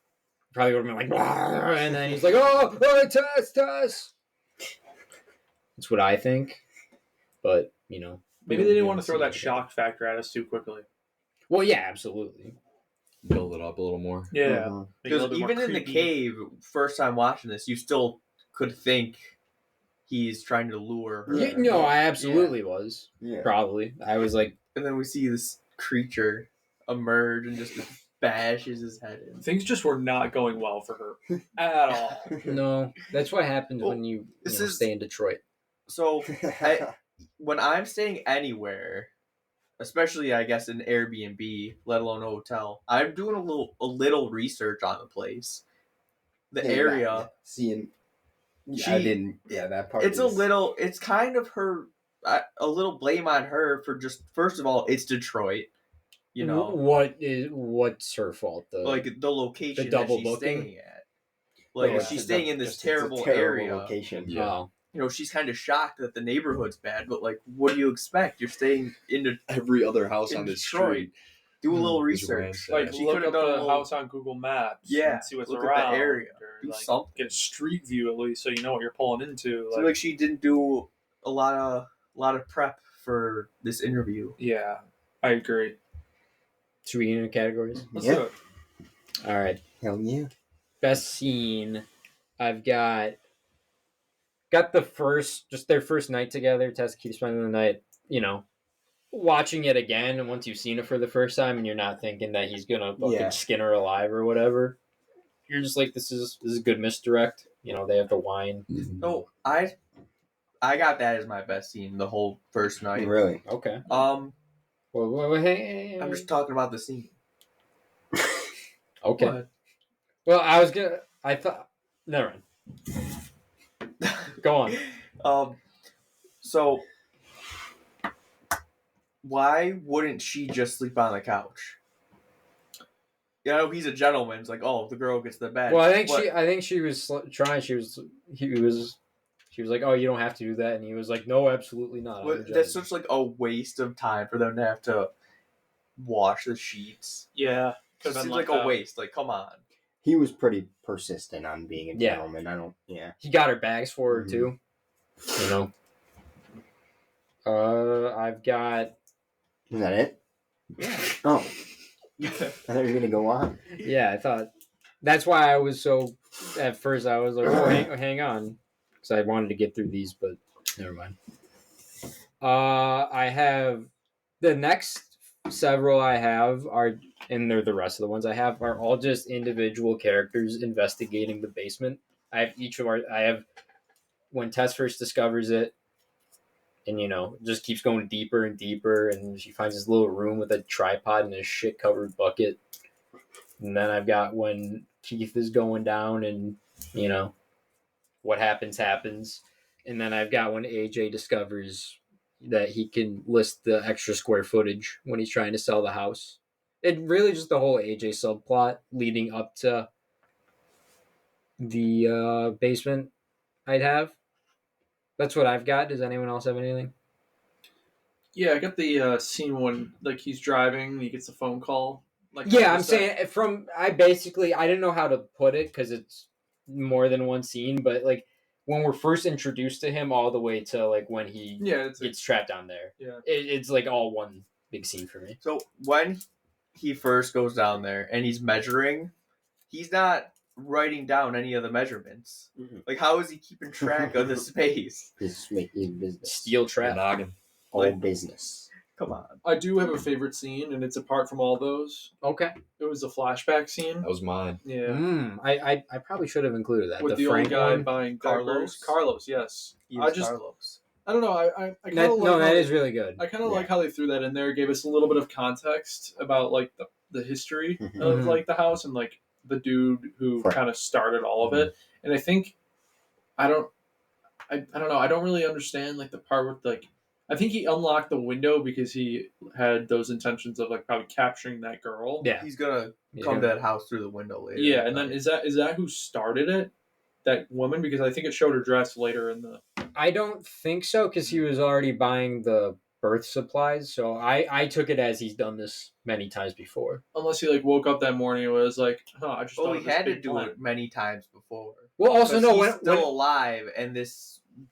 probably would have been like, "Bah!" And then he's like, "Oh, Tess." That's what I think. But maybe they didn't want to throw that shock factor at us too quickly. Well, yeah, absolutely. Build it up a little more. Yeah, Mhm. Make it a Because little bit more even in the creepy. cave, first time watching this, you still could think he's trying to lure her. Yeah, no, I absolutely was. Yeah. Probably. I was like, And then we see this creature emerge and just bashes his head in. Things just were not going well for her at all. no. That's what happens Well, when you this know, is- stay in Detroit. So when I'm staying anywhere, especially I guess an Airbnb, let alone a hotel, I'm doing a little research on the place, the Yeah, area. yeah. Seeing. Yeah, She- I didn't. Yeah, that part. It's a is- little. It's kind of her. A little blame on her for just first of all, it's Detroit. You know, what's her fault though? like the location The double that she's booking? staying at. Like Oh, she's yeah. staying in this Just- it's a terrible, terrible area. location. Yeah. Oh. You know, she's kind of shocked that the neighborhood's bad, but like, what do you expect? You're staying in Every other house In on this Detroit. street. Do a little is research. ransacked. Like She look could've up done a the little- house on Google Maps. Yeah, and see what's look at the around. area. Or, Do like, something. get a street view at least, so you know what you're pulling into. So like she didn't do a lot of prep for this interview. yeah, I agree. Should we get into categories? Let's Yeah. do it. All right. Hell yeah. Best scene. I've got their first night together. Tess keeps spending the night, watching it again, and once you've seen it for the first time, and you're not thinking that he's gonna fucking Yeah. skin her alive or whatever, you're just like, this is a good misdirect. You know, they have the wine. No, I got that as my best scene the whole first night. Really? Okay. Well, Hey. I'm just talking about the scene. Okay. What? Well, I thought. Never mind. Go on. So why wouldn't she just sleep on the couch? You know, he's a gentleman. It's like, oh, the girl gets the bed. Well, I think she was trying. She was like, oh, you don't have to do that, and he was like, no, absolutely not. I'm a That's gentleman. such like a waste of time for them to have to wash the sheets. Yeah. It seems like a waste. Like, come on. He was pretty persistent on being a Yeah. gentleman. He got her bags for her Mhm. too. You know. I've got. Is that it? Yeah. Oh. I thought you were going to go on. Yeah, I thought. That's why I was so. At first, I was like, oh, hang on, because I wanted to get through these, but never mind. I have the next several I have are, and they're the rest of the ones I have are all just individual characters investigating the basement. I have when Tess first discovers it, and just keeps going deeper and deeper, and she finds this little room with a tripod and a shit covered bucket. And then I've got when Keith is going down, and what happens. And then I've got when AJ discovers that he can list the extra square footage when he's trying to sell the house. It really just the whole AJ subplot leading up to the basement I'd have. That's what I've got. Does anyone else have anything? Yeah, I got the scene when like he's driving, and he gets a phone call. Like Yeah, I'm saying I didn't know how to put it because it's more than one scene, but like when we're first introduced to him all the way to like when he gets trapped down there. Yeah. It's like all one big scene for me. So when he first goes down there and he's measuring, he's not writing down any of the measurements. Mhm. Like, how is he keeping track of the space? He's making business. Steel trap. Noggin. All business. Come on. I do have a favorite scene, and it's apart from all those. Okay. It was the flashback scene. That was mine. Yeah. I probably should have included that. With the Frank old guy one. buying Carlos? Carlos, yes. Carlos. I don't know. I kind of That is really good. I kind of like how they threw that in there. Gave us a little bit of context about like the history of like the house and like the dude who kind of started all of it. And I think I don't know. I don't really understand like the part with like I think he unlocked the window because he had those intentions of like probably capturing that girl. Yeah. He's gonna come to that house through the window later. Yeah, and then is that who started it? That woman? Because I think it showed her dress later in the. I don't think so because he was already buying the birth supplies. So I took it as he's done this many times before. Unless he like woke up that morning and was like, I just. Well, thought he of this had to big do plan. it many times before. Well, also no, he's still alive, and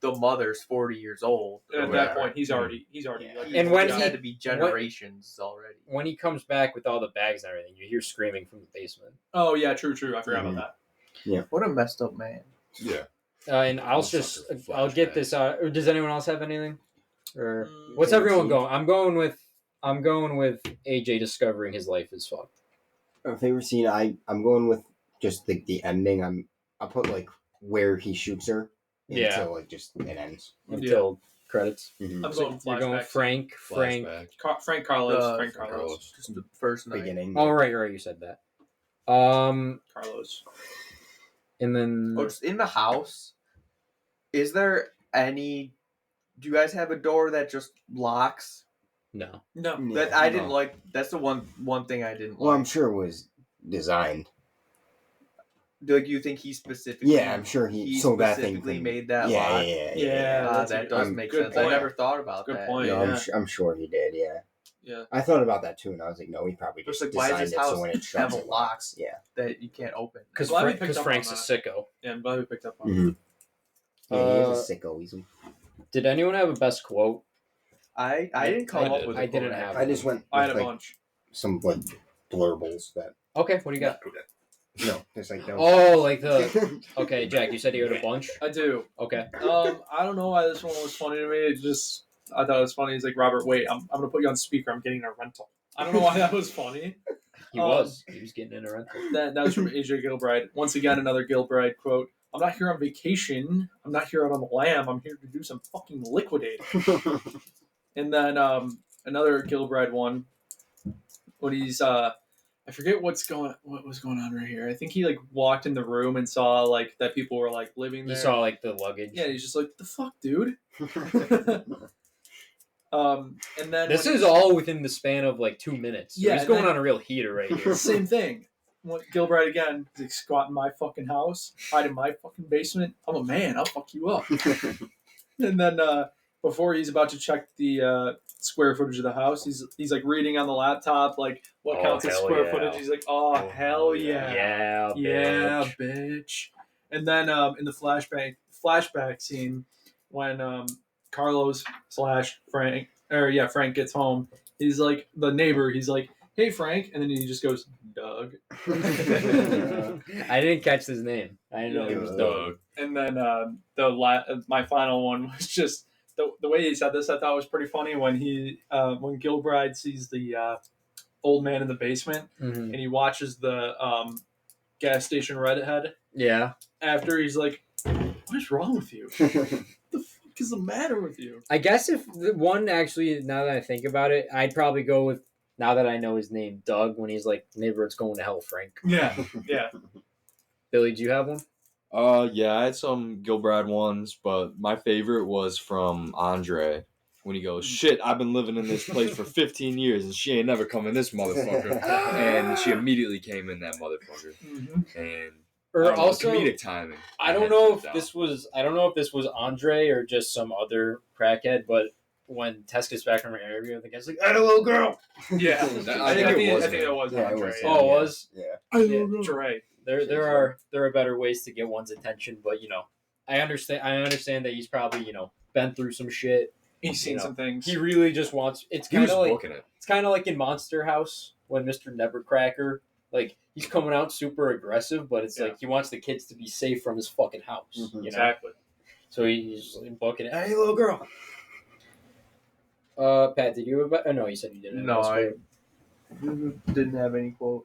the mother's 40 years old. And at that point, he's already like, And when he he- had to be generations already. when he comes back with all the bags and everything, you hear screaming from the basement. Oh yeah, true. I forgot about that. What a messed up man. Yeah. And I'll get this. Or does anyone else have anything? Or what's everyone going? I'm going with AJ discovering his life is fucked. Our favorite scene, I'm going with just the ending. I'll put like where he shoots her until like just it ends. Until credits. Mhm. I'm So going you're going flashback. Frank. Flashback. Frank Carlos. Frank Frank Carlos. Just the first night. Beginning. Oh right, you said that. Carlos. And then Oh, just in the house. Is there any? Do you guys have a door that just locks? no. No. Yeah, That I didn't no. like. That's the one thing I didn't Well, like. I'm sure it was designed. Like, you think he specifically? Yeah, I'm sure he so that thing specifically can- made that yeah, lock. Yeah, that's that a does good make point. sense. I never thought about Good that. point. No, Yeah. I'm sure he did. Yeah. Yeah. I thought about that too, and I was like, no, he probably Just just like, why designed does this it house so when it have shuts, a it lock? locks. Yeah. That you can't open. Because glad we picked up Frank's on a sicko. Yeah, I'm glad we picked up on Mhm. that. Yeah, he is a sicko. He's. Did anyone have a best quote? I didn't come up with. I a didn't quote, have I just went I had with a like bunch. some like blurbles that. Okay, what do you got? No, there's like no. Oh, like the. Okay, Jack, you said you had a bunch. I do. Okay. I don't know why this one was funny to me. It just I thought it was funny. He's like, Robert, wait, I'm gonna put you on speaker. I'm getting a rental. I don't know why that was funny. He was getting in a rental. That was from AJ Gilbride. Once again, another Gilbride quote. I'm not here on vacation. I'm not here out on the lam. I'm here to do some fucking liquidating. And then another Gilbride one when he's I forget what was going on right here. I think he like walked in the room and saw like that people were like living there. You saw like the luggage. Yeah, he's just like, the fuck, dude. And then This is all within the span of like 2 minutes. So Yeah, he's and going then- on a real heater right here. same thing. When Gilbride again, he's like, squat in my fucking house, hide in my fucking basement. I'm a man. I'll fuck you up. And then before he's about to check the square footage of the house, he's like reading on the laptop like what Oh, counts as hell square yeah. footage. He's like, oh hell yeah, Yeah, bitch. And then in the flashback scene when Carlos / Frank Frank gets home, he's like the neighbor. He's like, hey Frank, and then he just goes, Doug. I didn't catch his name. I didn't know he was Doug. And then my final one was just the way he said this. I thought was pretty funny when when Gilbride sees the old man in the basement Mhm. and he watches the gas station redhead. Yeah. After he's like, what is wrong with you? What the fuck is the matter with you? I guess if the one actually, now that I think about it, I'd probably go with, now that I know his name, Doug, when he's like, neighbor, it's going to hell, Frank. Yeah, yeah. Billy, do you have one? Yeah, I had some Gilbride ones, but my favorite was from Andre when he goes, "Shit, I've been living in this place for 15 years and she ain't never come in this motherfucker." And she immediately came in that motherfucker. Mm-hmm. And Or also, comedic timing. I don't know if this was Andre or just some other crackhead, but when Tess gets back from her interview, the guy's like, "Hey, little girl." Yeah, I think it was Yeah, it Andre. was. Oh, it was? Yeah. Yeah. Dre. There are better ways to get one's attention, but I understand that he's probably been through some shit. He's seen some things. He really just wants. It's He kind was of like booking it. it's kind of like in Monster House when Mr. Nevercracker, like, he's coming out super aggressive, but it's like he wants the kids to be safe from his fucking house. Mhm. Exactly. So he's booking it. Hey, little girl. Pat, did you have a? Oh, no, you said you didn't. No, I didn't have any quote.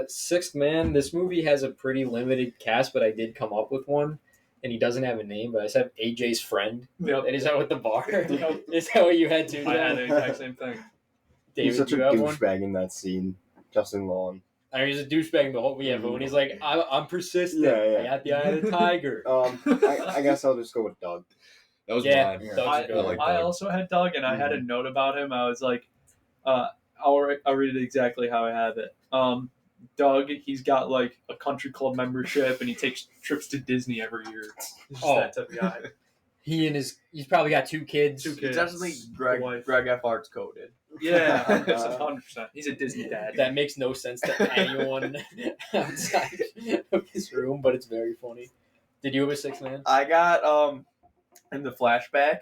Sixth Man. This movie has a pretty limited cast, but I did come up with one, and he doesn't have a name. But I said AJ's friend. Yep. And is that with the bar? Yep. Is that what you had too? I had John? the exact same thing. David, He's such do a you have one? douchebag in that scene. Justin Long. I mean, he's a douchebag the whole. Yeah, but when he's like, I'm persistent. Yeah. I got the eye of the tiger. I guess I'll just go with Doug. That was Yeah. mine. Yeah. Doug's a good one. I also had Doug, and I had a note about him. I was like, I'll read it exactly how I have it. Doug, he's got like a country club membership, and he takes trips to Disney every year. He's just that type of guy. He's probably got 2 kids. Two It's kids. definitely Greg wife. F. Arts coded. Yeah, 100%. He's a Disney dad. That makes no sense to anyone outside of this room, but it's very funny. Did you have a 6th man? I got in the flashback.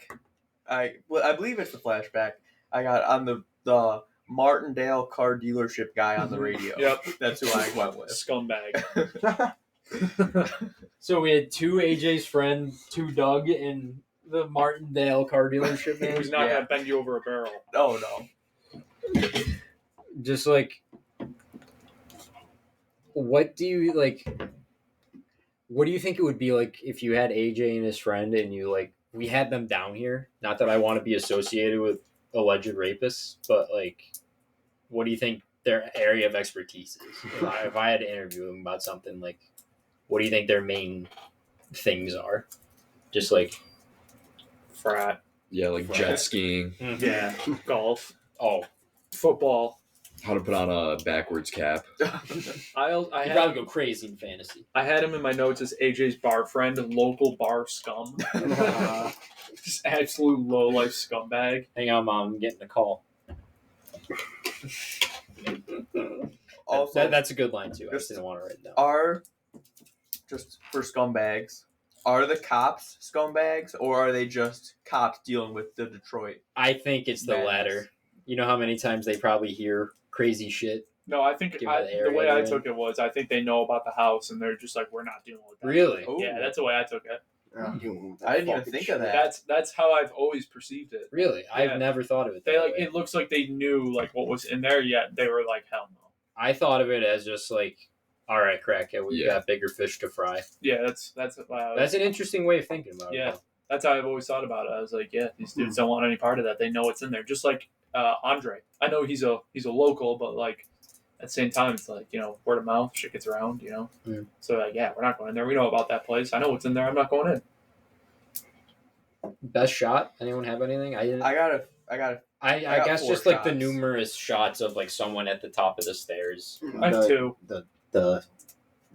I believe it's the flashback. I got on the Martindale car dealership guy on the radio. Yep. That's who I went with. Scumbag. So we had 2 AJ's friend, 2 Doug, and the Martindale car dealership man. Who's not gonna bend you over a barrel? Oh no. Just like, what do you think it would be like if you had AJ and his friend and you like, we had them down here? Not that I want to be associated with alleged rapists, but like, what do you think their area of expertise is? If I had to interview them about something, like, what do you think their main things are? Just like, Frat. Yeah, like jet skiing, Yeah. Golf. oh, Football. how to put on a backwards cap. I you had probably go crazy in fantasy. I had him in my notes as AJ's bar friend, local bar scum. Just absolute low life scumbag. Hang on, Mom, I'm getting a call. Also, That's a good line too. I just just didn't want to write it down. are just for scumbags. Are the cops scumbags, or are they just cops dealing with the Detroit? I think it's the Madness. latter. You know how many times they probably hear crazy shit? No, I think Give it the the area way I they're took it was I think they know about the house and they're just like, we're not dealing with that. Really? Oh. Yeah, that's the way I took it. I didn't even think of that. That's how I've always perceived it. Really, Yeah. I've never thought of it. They That like way. it looks like they knew like what was in there, yet they were like, hell no. I thought of it as just like, all right, crackhead, we've got bigger fish to fry. Yeah, that's That's an interesting way of thinking about Yeah. it. That's how I've always thought about it. I was like, yeah, these dudes don't want any part of that. They know what's in there. Just like Andre. I know he's a local, but like at the same time, it's like, you know, word of mouth, shit gets around, you know. Mm. So like, yeah, we're not going in there. We know about that place. I know what's in there. I'm not going in. Best shot? Anyone have anything? I I got guess 4 just like the shots. numerous shots of like someone at the top of the stairs. I have 2.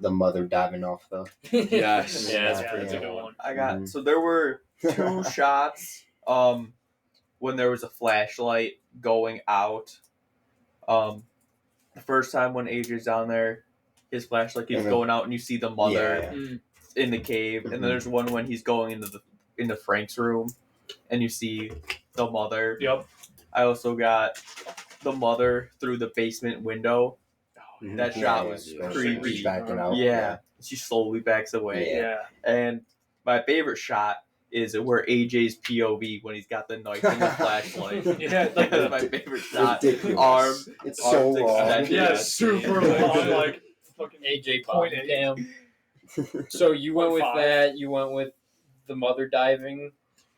The mother diving off the. Yes. Yeah, that's Yeah, pretty that's a good good one. one. I got Mhm. so there were 2 shots when there was a flashlight going out. The first time when AJ's down there, his flashlight keeps Mhm. going out and you see the mother Yeah. in the cave. And then there's one when he's going into Frank's room and you see the mother. Yep. I also got the mother through the basement window. That shot was creepy. She's backing out. Yeah. She slowly backs away. Yeah. And my favorite shot is where AJ's POV when he's got the knife and the flashlight. Yeah, like That's my favorite shot. Ridiculous. Arm. It's so arms long. extended. Yeah, super long, like fucking AJ point point eight. So you went with 0.5. that. You went with the mother diving.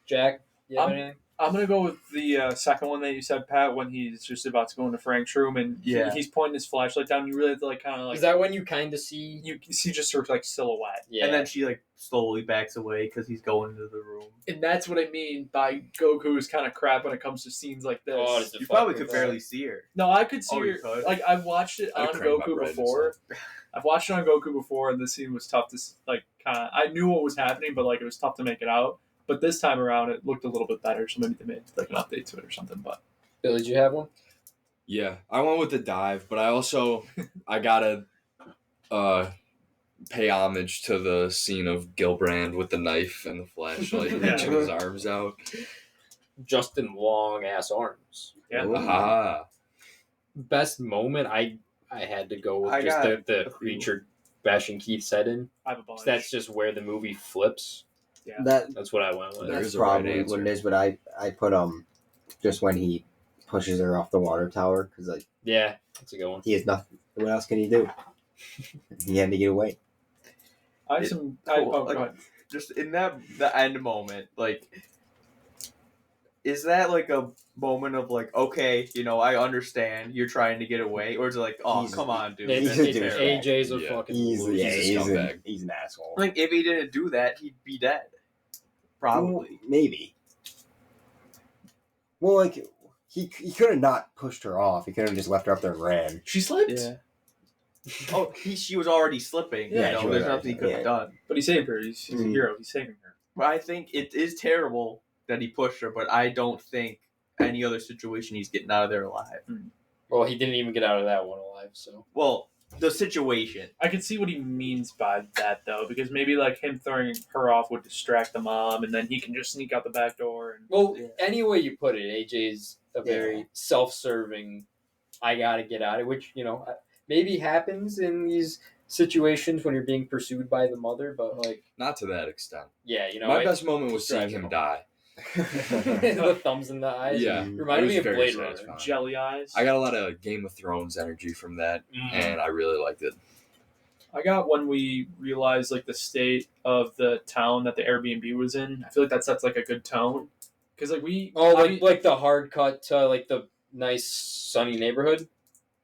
Jack, you have anything? I'm gonna go with the second one that you said, Pat, when he's just about to go into Frank's room and he's pointing his flashlight down. You really have to like kind of like Is that when you kind of see? you see just sort of like silhouette, Yeah. And then she like slowly backs away because he's going into the room. and that's what I mean by Goku is kind of crap when it comes to scenes like this. Oh, does it You fuck probably with could that? barely see her. No, I could see Oh, you her. could? Like I've watched it I'd on crank my Goku brightness before. I've watched it on Goku before, and this scene was tough to like. Kind of, I knew what was happening, but like it was tough to make it out. But this time around, it looked a little bit better, so maybe they made like an update to it or something. But Billy, did you have one? Yeah, I went with the dive, but I gotta pay homage to the scene of Gilbrand with the knife and the flashlight Yeah. reaching his arms out. Justin long ass arms. yeah, Aha. Best moment, I had to go with I just got the a few. creature bashing Keith's head in. I have a bunch. That's just where the movie flips. Yeah. That's what I went with. There That's is a right probably answer. what it is. But I put just when he pushes her off the water tower because like Yeah, that's a good one. he has nothing. What else can he do? He had to get away. I have It- some. cool. Go Like, ahead. Just in the end moment, like, is that like a moment of like, okay, you know, I understand you're trying to get away, or is it like, oh, He's- come on, dude, It's, He's that's a it's terrible. douchebag. AJ's a Yeah. fucking He's loser. yeah, He's a scumbag. he's an asshole. Like, if he didn't do that, he'd be dead. Probably. Maybe. Well, like he could have not pushed her off. He could have just left her up there and ran. She slipped, Yeah. Oh, she was already slipping. Yeah, you know, she was there's already nothing he could have yeah. done. but he saved her. He's a Mhm. hero. He's saving her. But I think it is terrible that he pushed her, but I don't think any other situation he's getting out of there alive. Well, he didn't even get out of that one alive, so. Well, the situation. I can see what he means by that though, because maybe like him throwing her off would distract the mom, and then he can just sneak out the back door. And Well, Yeah. any way you put it, AJ's a very self-serving, I gotta get out of it, which, you know, maybe happens in these situations when you're being pursued by the mother, but, like, Not to that extent. yeah, you know. My best moment was just seeing drives him home. die. The thumbs in the eyes. Yeah. Reminded It me of was very Blade Runner. satisfying. jelly eyes. I got a lot of Game of Thrones energy from that, and I really liked it. I got when we realized like the state of the town that the Airbnb was in. I feel like that sets like a good tone, because like we Oh, like the hard cut to, like, the nice sunny neighborhood?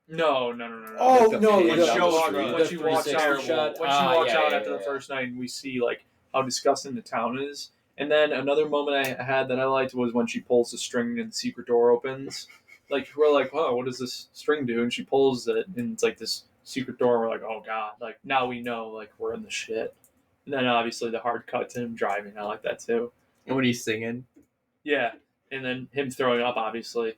no. Oh, Like the no, pan when the- she down the walks, street. when The she walks 360 out, shot. when she walks yeah, out yeah, after the yeah. first night, and we see like how disgusting the town is. And then another moment I had that I liked was when she pulls the string and the secret door opens. Like we're like, oh, what does this string do? And she pulls it, and it's like this secret door. And we're like, oh god, like now we know, like we're in the shit. And then obviously the hard cut to him driving, I like that too. And when he's singing. Yeah, and then him throwing up, obviously.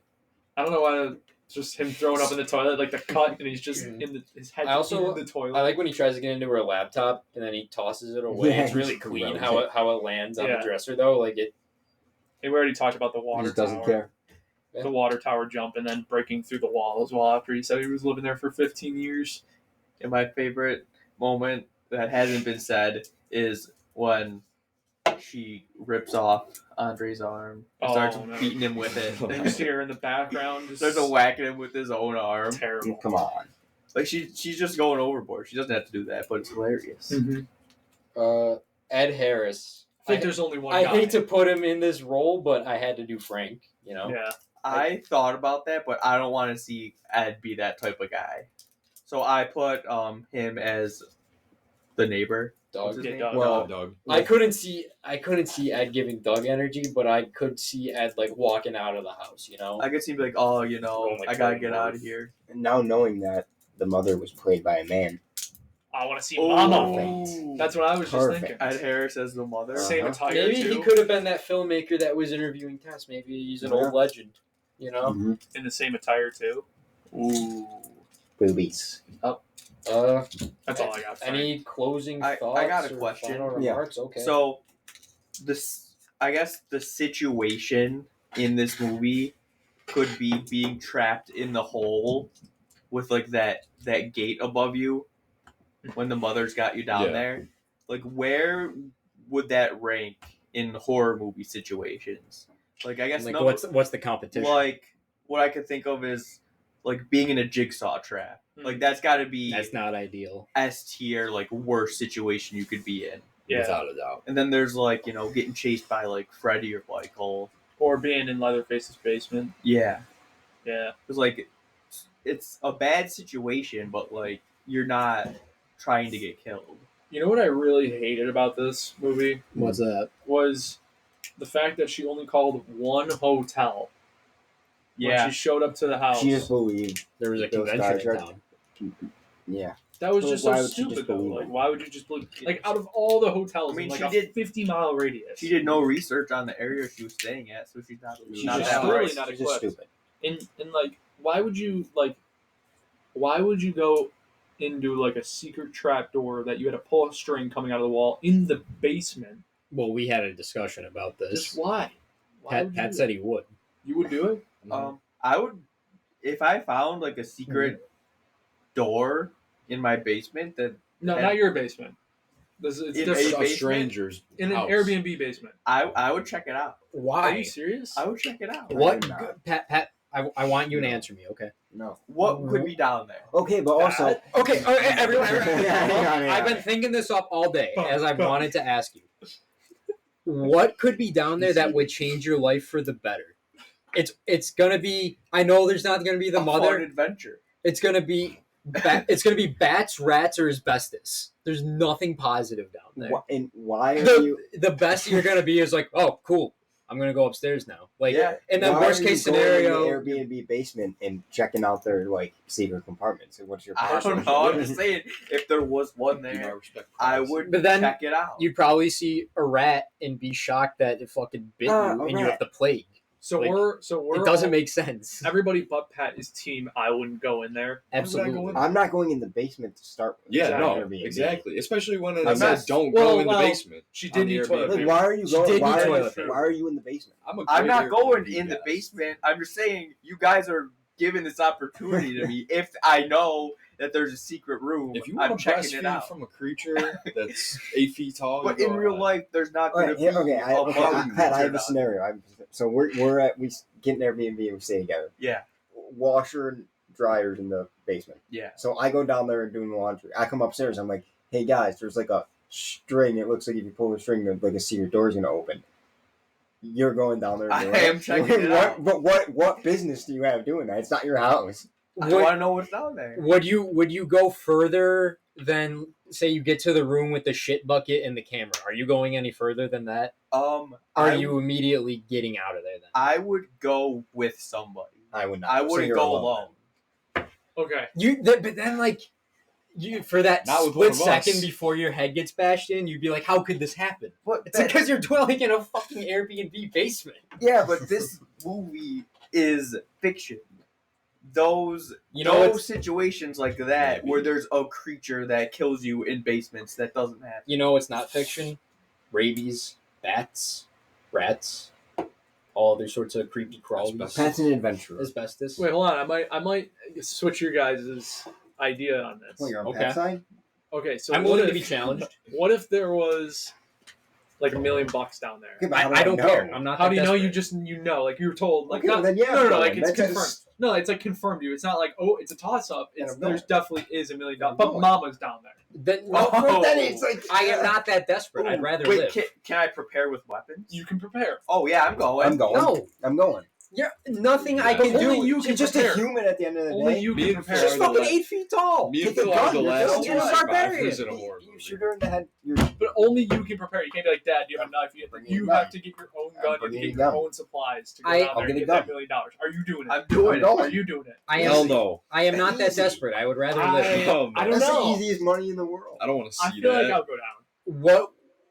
I don't know why. It's just him throwing up in the toilet, like the cut, and he's just in his head I also- in the toilet. I like when he tries to get into her laptop and then he tosses it away. Yeah, It's really he's clean gross. how it lands on Yeah. the dresser, though. Like, it. Hey, we already talked about the He water just doesn't tower. care. The water tower jump and then breaking through the wall as well after he said he was living there for 15 years. And my favorite moment that hasn't been said is when she rips off Andre's arm and starts no. beating him with it. Then you see her in the background just Starts whacking him with his own arm. terrible. Come on. Like she's just going overboard. She doesn't have to do that, but it's hilarious. Ed Harris. I think there's only one I guy. hate to put him in this role, but I had to do Frank. You know. Yeah. I thought about that, but I don't want to see Ed be that type of guy. So I put him as the neighbor. What's Doug. his Yeah, name? Doug. Well, Doug. I couldn't see Ed giving Doug energy, but I could see Ed like walking out of the house. You know. I could see him be like, oh, you know, Going, like, I gotta going get north. out of here. now knowing that the mother was played by a man. I want to see Oh. Mama. That's what I was just Perfect. thinking. Ed Harris as the mother. Same Uh-huh. attire Maybe too. he could have been that filmmaker that was interviewing Tess. Maybe he's an old legend. You know. Mm-hmm. In the same attire too. Ooh. Boobies. That's all I got. Any closing I thoughts? got a or question. Final Yeah. remarks? Okay. So, I guess the situation in this movie could be being trapped in the hole with like that gate above you when the mother's got you down Yeah. there. Like, where would that rank in horror movie situations? Like, I guess like, number, what's the competition? like what I could think of is like being in a jigsaw trap. Like, that's got to be That's not ideal. S tier, like worst situation you could be in. Yeah. Without a doubt. And then there's like, you know, getting chased by like Freddy or Michael. Or being in Leatherface's basement. Yeah. Yeah. Because like it's a bad situation, but like you're not trying to get killed. You know what I really hated about this movie What's that? was the fact that she only called one hotel when she showed up to the house. She just believed. There was a Bill convention in Skarsgård. town. Yeah. That was Well, just why so would she just stupid though. believe Like, it? why would you just believe? Like, out of all the hotels, I mean, in like she a did- 50-mile radius, She did no research on the area she was staying at, so she's not She's not just that clearly bright. not She's just equipped. stupid. and like, why would you go into like a secret trap door that you had to pull a string coming out of the wall in the basement? Well, we had a discussion about this. Just why? Why would you Pat do said that? he would. You would do it. I would, if I found like a secret door in my basement that No, And- not your basement. It's In different. a A basement? stranger's In an house. Airbnb basement. I would check it out. Why? Are you serious? I would check it out. What? I would not. Pat, I want you to No. answer me, okay? No. What could be down there? Okay, but also. Okay, everyone. Hang on. I've been thinking this up all day Fuck, as I fuck. wanted to ask you. What could be down there that would change your life for the better? It's gonna be. I know there's not gonna be the A mother. fun adventure. It's gonna be. It's gonna be bats, rats, or asbestos. There's nothing positive down there. And why are you? The best you're gonna be is like, oh, cool. I'm gonna go upstairs now. Like, Yeah. and then why worst are you case going in scenario, the Airbnb basement and checking out their like secret compartments. And what's your? I process? don't know. I'm just saying, if there was one Do not there, respect I privacy. would But then check it out. you'd probably see a rat and be shocked that it fucking bit A you and you rat. have the plague. So Like, we're It doesn't all- make sense. everybody but Pat is team. I wouldn't go in there. Absolutely. I'm not going in the basement to start with. Yeah, no, Airbnb. exactly. Especially when it I'm says not- don't well, go in the well, basement. She on did the need Airbnb. toilet Like, paper. why are you She going? did Why need are, toilet you, paper. why are you in the basement? I'm not going Airbnb in the guy. basement. I'm just saying, you guys are giving this opportunity to me. If I know that there's a secret room, If you I'm want to checking it breastfeed out. from a creature that's 8 feet tall, But you in go real ahead. life, there's not going to be Okay, a mother Pat, I have a nature scenario. So we get an Airbnb and we stay together. Yeah. Washer and dryers in the basement. Yeah. So I go down there and do the laundry. I come upstairs. I'm like, hey guys, there's like a string. It looks like if you pull the string, like a secret door's gonna open. You're going down there. And I doing am it. checking it out. But what business do you have doing that? It's not your house. I Would, want to know what's down there. would you go further than say you get to the room with the shit bucket and the camera? Are you going any further than that? Are I, you immediately getting out of there then? I would go with somebody. I would not. I So wouldn't you're go alone. Okay. But then like you for that Not with one split of us. second before your head gets bashed in, you'd be like, how could this happen? But It's because you're dwelling in a fucking Airbnb basement. yeah, but this movie is fiction. Those You know what's situations like that where there's a creature that kills you in basements, that doesn't happen. you know what's not fiction? Rabies, bats, rats, all other sorts of creepy crawlies. Pat's an adventurer. Asbestos. Wait, hold on. I might switch your guys' idea on this. Well, you're on Okay. Pat's side. Okay, so I'm what willing if, to be challenged. What if there was like $1 million down there. Okay, but how do I don't know? care. I'm not. How that do you know? You desperate. just like you were told. Like Okay, well, then yeah, no, I'm like going. it's That's confirmed. just- No, it's like confirmed you. It's not like it's a toss up. Then It's I'm going. there's definitely is $1 million. I'm But going. Mama's down there. Then, Well, Oh. then it's like I am not that desperate. I'd rather Wait, live. can I prepare with weapons? You can prepare. Oh yeah, I'm going. I'm going. No, I'm going. yeah, nothing I Yeah. can Only do. you can She's just prepare. a human at the end of the Only day. you Me can and prepare. She's Phil are the fucking 8 feet tall. Me and Take a Phil are gun, the you're last still two a barbarian. survivors in a horror You movie. shoot her in the head. You're But only you can prepare. You can't be like, Dad, do you have a knife? Bring You a gun. have to get your own gun. You have to bringing get a your gun. own supplies to go I'll down there get and a get gun. that $1 million. Are you doing it? I'm doing I'm it. going. Are you doing it? I Hell am. no. I am not that Easy. desperate. I would rather live. I don't That's know. the easiest money in the world. I don't want to I see feel that. like I'll go down.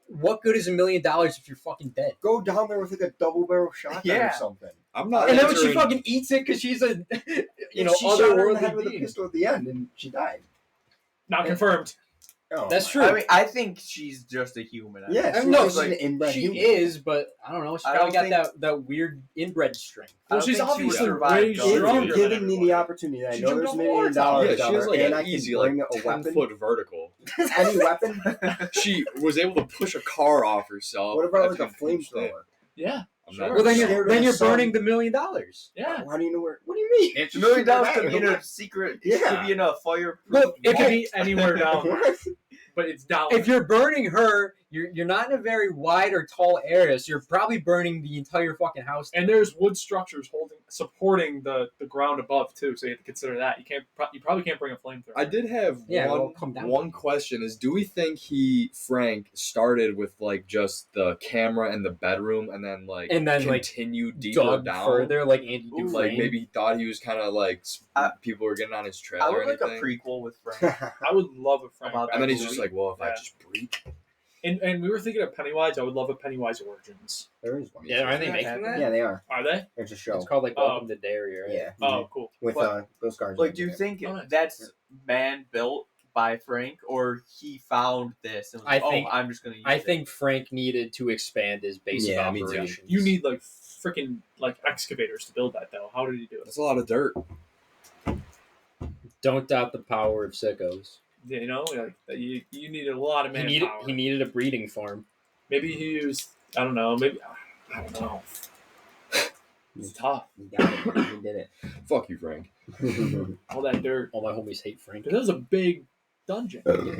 What good is $1 million if you're fucking dead? Go down there with like a double barrel shotgun Yeah. or something. I'm not. And then when she entering- fucking eats it because she's a, And she shot her in the head otherworldly with a being. pistol at the end, and she died. Not confirmed. Oh, That's my- true. I mean, I think she's just a human. Yeah, I she know, was like, an inbred She human. is, but I don't know. She's I probably got don't that weird inbred strength. I Well, don't she's think she would obviously survive way going If stronger you're than giving me everybody. the opportunity, I She know jumped there's off $1 a million water tower. Yeah, down she has there, like and an I can easy like bring a 10 weapon. foot vertical. Any weapon? She was able to push a car off herself. What about like That's a been pitched in. flamethrower? Yeah. I'm Sure. not Well, then Scared you're of then the you're sun. burning the $1 million. Yeah. How do you know where? What do you mean? $1 million Shoot could her be in back. a secret. Yeah. It could be in a fireproof. Look, It could vault. be anywhere down there, What? but it's down If there. you're burning her, you're not in a very wide or tall area, so you're probably burning the entire fucking house. And there's wood structures supporting the ground above too, so you have to consider that. You probably can't bring a flamethrower. I did have Yeah, it'll come down. one question is, do we think Frank started with like just the camera in the bedroom and then like continued deeper dug down further, like Andy Ooh, Dufresne. like maybe he thought he was kind of like people were getting on his trail I or would like a anything, prequel with Frank. I would love a Frank. About and then he's backstory. just like, well, if I Yeah. just breathe. And we were thinking of Pennywise. I would love a Pennywise Origins. There is one. Yeah, are they Yeah, making yeah. that? Yeah, they are. Are they? It's a show. It's called like Oh. Welcome to Derry, right? Yeah. Oh, cool. With But- Bill Skarsgård. Like, do you think Oh, nice. that's man built by Frank, or he found this and was I like, think- I'm just gonna use I it? think Frank needed to expand his base Yeah, of me too. operations. You need like freaking like excavators to build that though. How did he do it? That's a lot of dirt. Don't doubt the power of sickos. You know, like you needed a lot of He manpower. needed a breeding farm. Maybe he used. I don't know. Maybe I don't know. It's tough. He got it. He did Fuck you, Frank. it. All that dirt. All my homies hate Frank. But that was a big dungeon. That was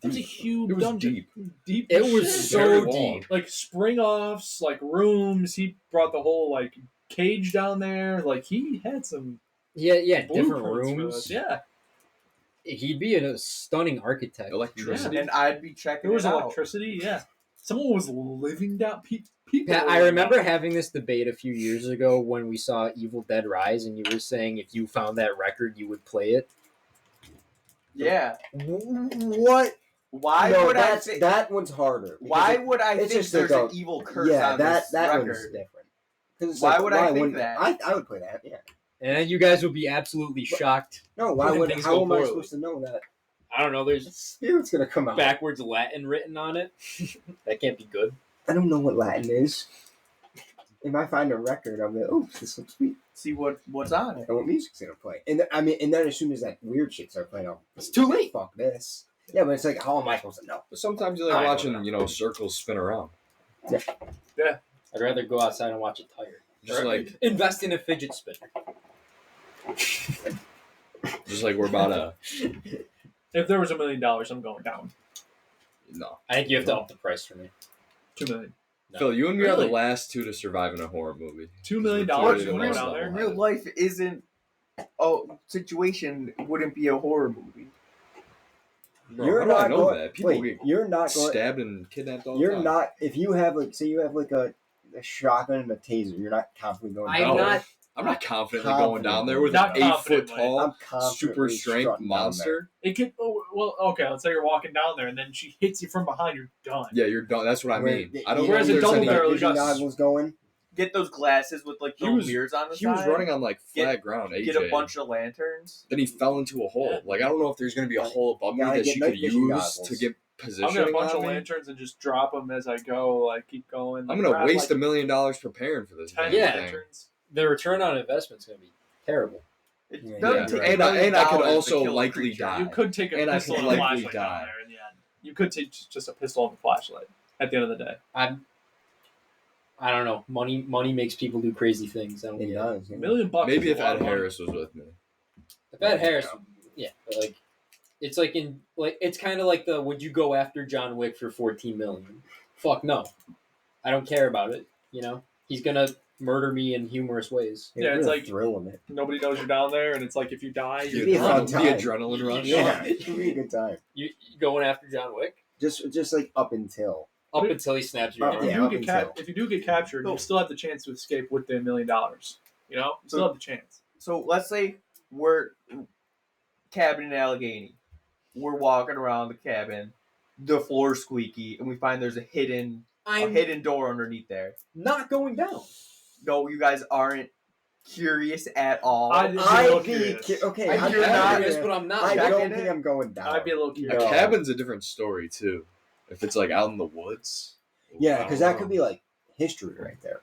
That was a deep. huge It was dungeon. deep. Deep. It as was shit. so Very deep. long. Like spring offs, like rooms. He brought the whole like cage down there. Like he had some Yeah, different blueprints for rooms. this. Yeah, He'd be a stunning architect. Electricity. and I'd be checking there was it out. electricity. Yeah, someone was living down. People. Pat, were I living remember down. having this debate a few years ago when we saw Evil Dead Rise, and you were saying if you found that record, you would play it. Yeah. What? Why No, would I that's, say? that one's harder. Why Because would I it's think just there's like an a- evil curse yeah, on that this that one's record? different. 'Cause it's Why like, would I think wouldn't- that? I would play that. Yeah. And you guys would be absolutely shocked. No, why When would? things How go am I poorly. supposed to know that? I don't know. The There's spirit's gonna come out. backwards Latin written on it. That can't be good. I don't know what Latin is. If I find a record, I'll be like, oh, this looks sweet. See what's on it. And what music's gonna play? And and then as soon as that weird shit starts playing, It's too late. Fuck this. Yeah, but it's like, how am I supposed to know? But sometimes you I like know watching, that. circles spin around. I'd rather go outside and watch it tired. Just like Invest in a fidget spinner. we're about to. If there was $1 million, I'm going down. No. I think you have to up the price for me. $2 million. No. Phil, you and me are Really? the last two to survive in a horror movie. $2 million. We're You clearly the want to go ones down that there? will Real have it. life isn't. Oh, situation wouldn't be a horror movie. Bro, You're how do I not know going. that? People Wait, get you're not going. stabbed and kidnapped all the You're time. not. If you have like, say, you have like a shotgun and a taser, you're not confidently going. I'm down. not. I'm not confidently going down there with Not an 8 foot confidently. tall, I'm confidently super strength strutting down monster. It could. Oh, well, okay. Let's say you're walking down there, and then she hits you from behind. You're done. Yeah, you're done. That's what I Where mean. the- I don't you know Whereas if a there's double any. barrel- vision got- goggles going. Get those glasses with like He the was- mirrors on the He side. was running on like flat ground. AJ. Get a bunch of lanterns. Then he fell into a hole. Yeah. Like I don't know if there's gonna be a hole above me Gotta that get she night could vision use goggles. to get I'll positioning get a bunch on of me. lanterns and just drop them as I go. Like keep going. I'm gonna Grab, waste like, $1 million preparing for this 10 damn Yeah. thing. lanterns. The return on investment's going to be terrible. It Yeah, doesn't yeah. take And I- $1 million and I could to also kill a likely creature. die. You could take a And I pistol could and a likely flashlight die. down there in the end. You could take just a pistol and a flashlight. at the end of the day. I don't know. Money makes people do crazy things. I don't It get does. $1 Yeah. million. Maybe is if a lot Ed of money. Harris was with me. If Ed Harris, yeah, but like it's like it's kind of like the would you go after John Wick for 14 million? Fuck no, I don't care about it. You know, he's gonna murder me in humorous ways. Yeah, it's like- thrill in it. Nobody knows you're down there, and it's like if you die, It'd you're be a fun done. time. The adrenaline rush. Yeah, it would be a good time. You going after John Wick Just like up until. up until he snaps your Oh, arm. yeah. If you do get captured, you still have the chance to escape with the $1 million. You know, you still have the chance. So let's say we're cabin in Allegheny. We're walking around the cabin, the floor's squeaky, and we find there's a hidden door underneath there. Not going down. No, you guys aren't curious at all. I'd be a I'd little be curious. okay. I'm you're not- curious, but I'm not. I checking don't think it. I'm going down. I'd be a little A curious. No. cabin's a different story too. If it's like out in the woods. Yeah, I because don't that know. could be like history right there.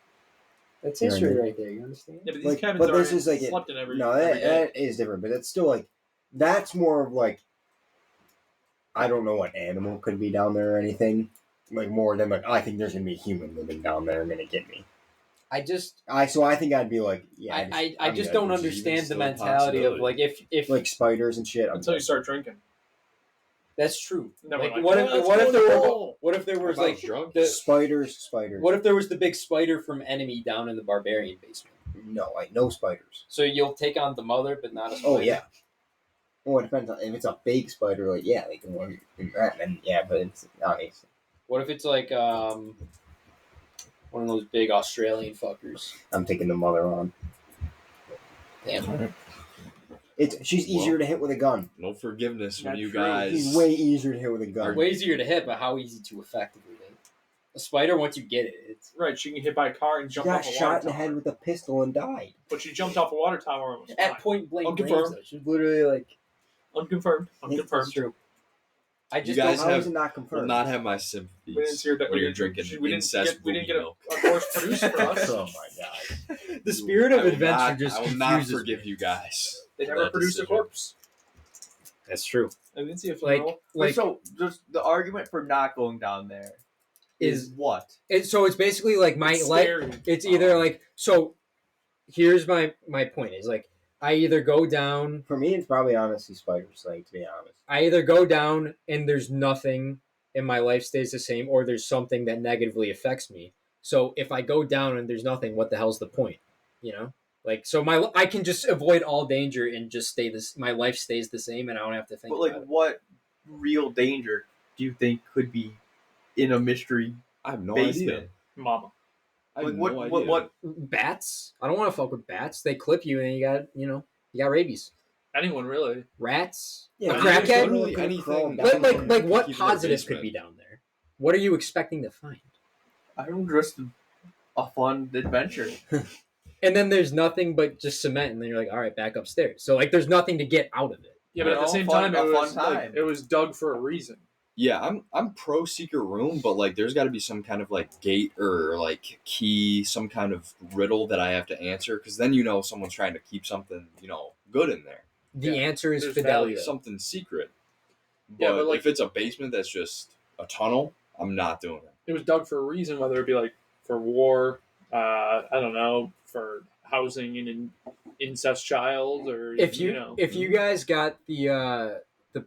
That's You know what I history mean? right there. You understand? Yeah, but these Like, cabins but are this is like slept in every. No, every day. that is different, but it's still like that's more of like I don't know what animal could be down there or anything. Like more than like I think there's gonna be a human living down there and gonna get me. I just So I think I'd be like yeah. I just don't which is understand the still a mentality of like possibility. if like spiders and shit. I'm Until you like, start drinking. that's true. Never Like, mind. what Yeah, if let's what go if in the there pool. what if there was About like drunk? the spiders. what if there was the big spider from Enemy down in the Barbarian basement? No, like no spiders. So you'll take on the mother, but not a spider. Oh yeah. Well, it depends on if it's a big spider. Like yeah, they can work that. And yeah, but it's nice. What if it's like one of those big Australian fuckers? I'm taking the mother on. Damn. She's easier to hit with a gun. No forgiveness when Not you true. guys. She's way easier to hit with a gun. Way easier to hit, but how easy to effectively hit? A spider, once you get it, it's Right, she can get hit by a car and She jump got off a shot water in the tower. head with a pistol and died. But she jumped off a water tower and was at fine. point blank range. Unconfirmed. Though. She's literally like Unconfirmed. That's Unconfirmed. true. I You just guys don't. How have- is it not Will confirmed? not have my We didn't sympathies see her. when you're drinking we didn't incest get, we didn't booby get milk. a course produced for us. Oh my god. The spirit of I will adventure not- just I will confuses not forgive me. you guys. They for never that produced a decision. corpse. That's true. I didn't see a Like, funeral. like so just the argument for not going down there is what? so it's basically like my It's life. scary. It's either like so. Here's my point is like I either go down. For me, it's probably honestly spiders. Like to be honest. I either go down and there's nothing and my life stays the same, or there's something that negatively affects me. So if I go down and there's nothing, what the hell's the point? You know, like so I can just avoid all danger and just stay this. My life stays the same, and I don't have to think. But like, about it. what real danger do you think could be in a mystery I have no basement? idea. Mama. I have Like, no idea. what? Bats? I don't want to fuck with bats. They clip you, and you got rabies. Anyone really? Rats? Yeah, a but crackhead? literally Could've anything. crawled Like, down like, from- like what keep in the positives could basement. be down there? What are you expecting to find? I don't just a fun adventure. And then there's nothing but just cement, and then you're like, all right, back upstairs. So like, there's nothing to get out of it. Yeah, but at the No, same fun- time, a it fun was like, time. it was dug for a reason. Yeah, I'm pro secret room, but like there's got to be some kind of like gate or like key, some kind of riddle that I have to answer, because then someone's trying to keep something good in there, The Yeah, answer is there's fidelity. value. something secret. Yeah, But but, like- if it's a basement that's just a tunnel, I'm not doing it. It was dug for a reason, whether it be like for war, I don't know, for housing an incest child, or If you guys got the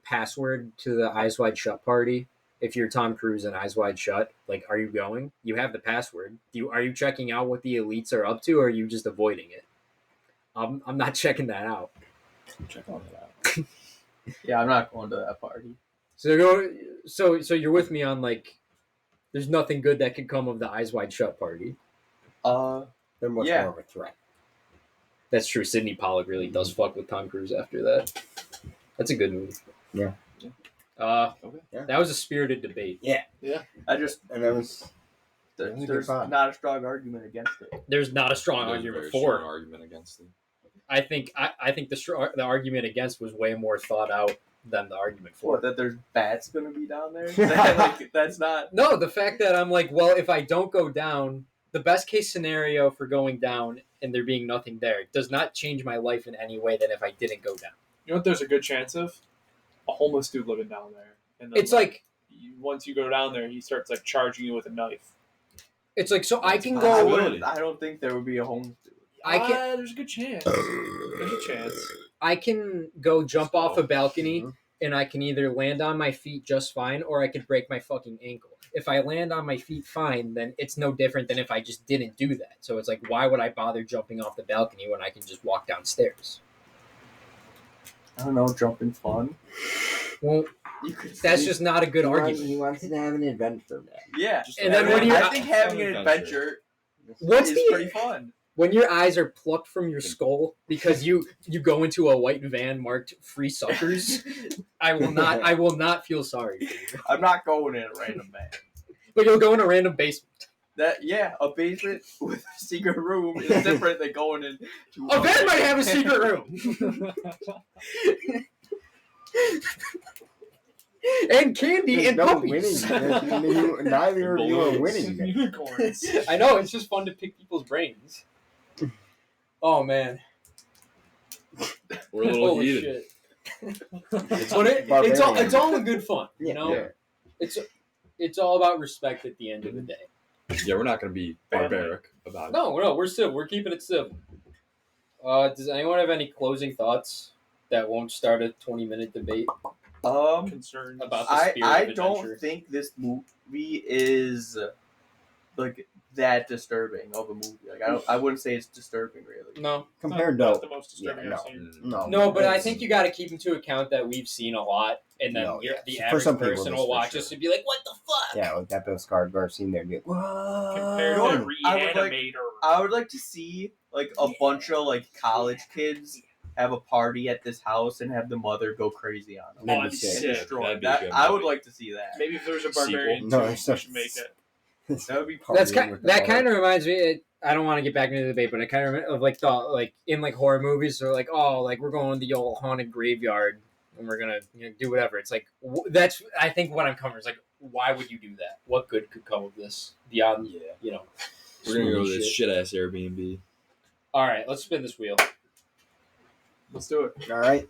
password to the Eyes Wide Shut party, if you're Tom Cruise and Eyes Wide Shut, like, are you going? You have the password. Are you checking out what the elites are up to, or are you just avoiding it? I'm not checking that out. Check all that out. Yeah, I'm not going to that party. So you're with me on like, there's nothing good that could come of the Eyes Wide Shut party. They're much Yeah. more of a threat. That's true. Sidney Pollack really does fuck with Tom Cruise after that. That's a good movie. Yeah. Okay. Yeah. That was a spirited debate. I just And that was It was a good there's fun. not a strong argument against it. There's not a strong There's a argument very for. strong argument against it. I think the argument against was way more thought out than the argument for. What, that there's bats going to be down there? Like, that's not. No, the fact that I'm like, well, if I don't go down, the best case scenario for going down and there being nothing there does not change my life in any way than if I didn't go down. You know what? There's a good chance of a homeless dude living down there. And then, It's like once you go down there, he starts like charging you with a knife. It's like so I can I go. wouldn't. I don't think there would be a home. I can. There's a good chance. There's a chance. I can go jump off a balcony Mhm. and I can either land on my feet just fine or I could break my fucking ankle. If I land on my feet fine, then it's no different than if I just didn't do that. So it's like, why would I bother jumping off the balcony when I can just walk downstairs? I don't know, jumping fun. Well, You could. that's just not a good He argument. wants to have an adventure, man. Yeah. And then when you- I think having an adventure What's is the pretty fun. when your eyes are plucked from your skull because you go into a white van marked "free suckers"? I will not feel sorry for you. I'm not going in a random van. But you'll go in a random basement. A basement with a secret room is different than going in. A van might have a secret room. And candy There's and no puppies. winning. Neither of you are winning. Unicorns. I know, it's just fun to pick people's brains. Oh man. We're a little Holy heated. shit. It's all in good fun, you know? Yeah. It's all about respect at the end of the day. Yeah, we're not gonna be barbaric about it. No, we're keeping it civil. Does anyone have any closing thoughts that won't start a 20-minute debate Concerns about the spirit I of adventure? don't think this movie is like that disturbing of a movie. Like I wouldn't say it's disturbing really. No. Compared not to the most disturbing I've seen. No, but I think you got to keep into account that we've seen a lot, and then No, yeah. the For average some people, person this will for watch sure. this and be like, "What the fuck?" Yeah, like that Bill Skarsgård scene there. Be like, Compared "Whoa." to I would like- Reanimator. I would like to see like a bunch of like college kids have a party at this house and have the mother go crazy on them. That'd Oh, be that'd be sick. sick. Destroy That'd be that. good I would movie. like to see that. Maybe if there's a Sequel. Barbarian No, 2, it's we just- should make it. That would be That's Partying with the that mother. kind of reminds me. I don't want to get back into the debate, but it kind of of like thought like in like horror movies, they're like, oh, like we're going to the old haunted graveyard and we're gonna do whatever. It's like that's I think what I'm covering is like, why would you do that? What good could come of this beyond We're gonna go to this shit? shit ass Airbnb. All right, let's spin this wheel. Let's do it. All right.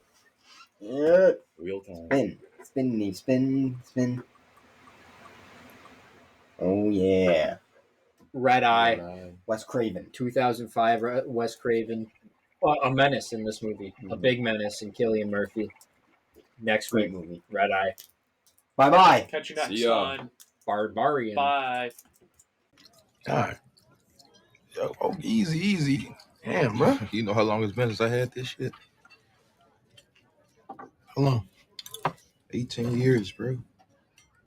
Yeah. Real time. Spin. Oh yeah. Red Eye, Wes Craven. 2005, Wes Craven, a menace in this movie, a big menace, and Cillian Murphy. Next Great week, movie. Red Eye, Bye bye. Catch you next See ya. time. Barbarian. Bye. God. Yo, oh, easy. Damn, bro. You know how long it's been since I had this shit? How long? 18 years, bro.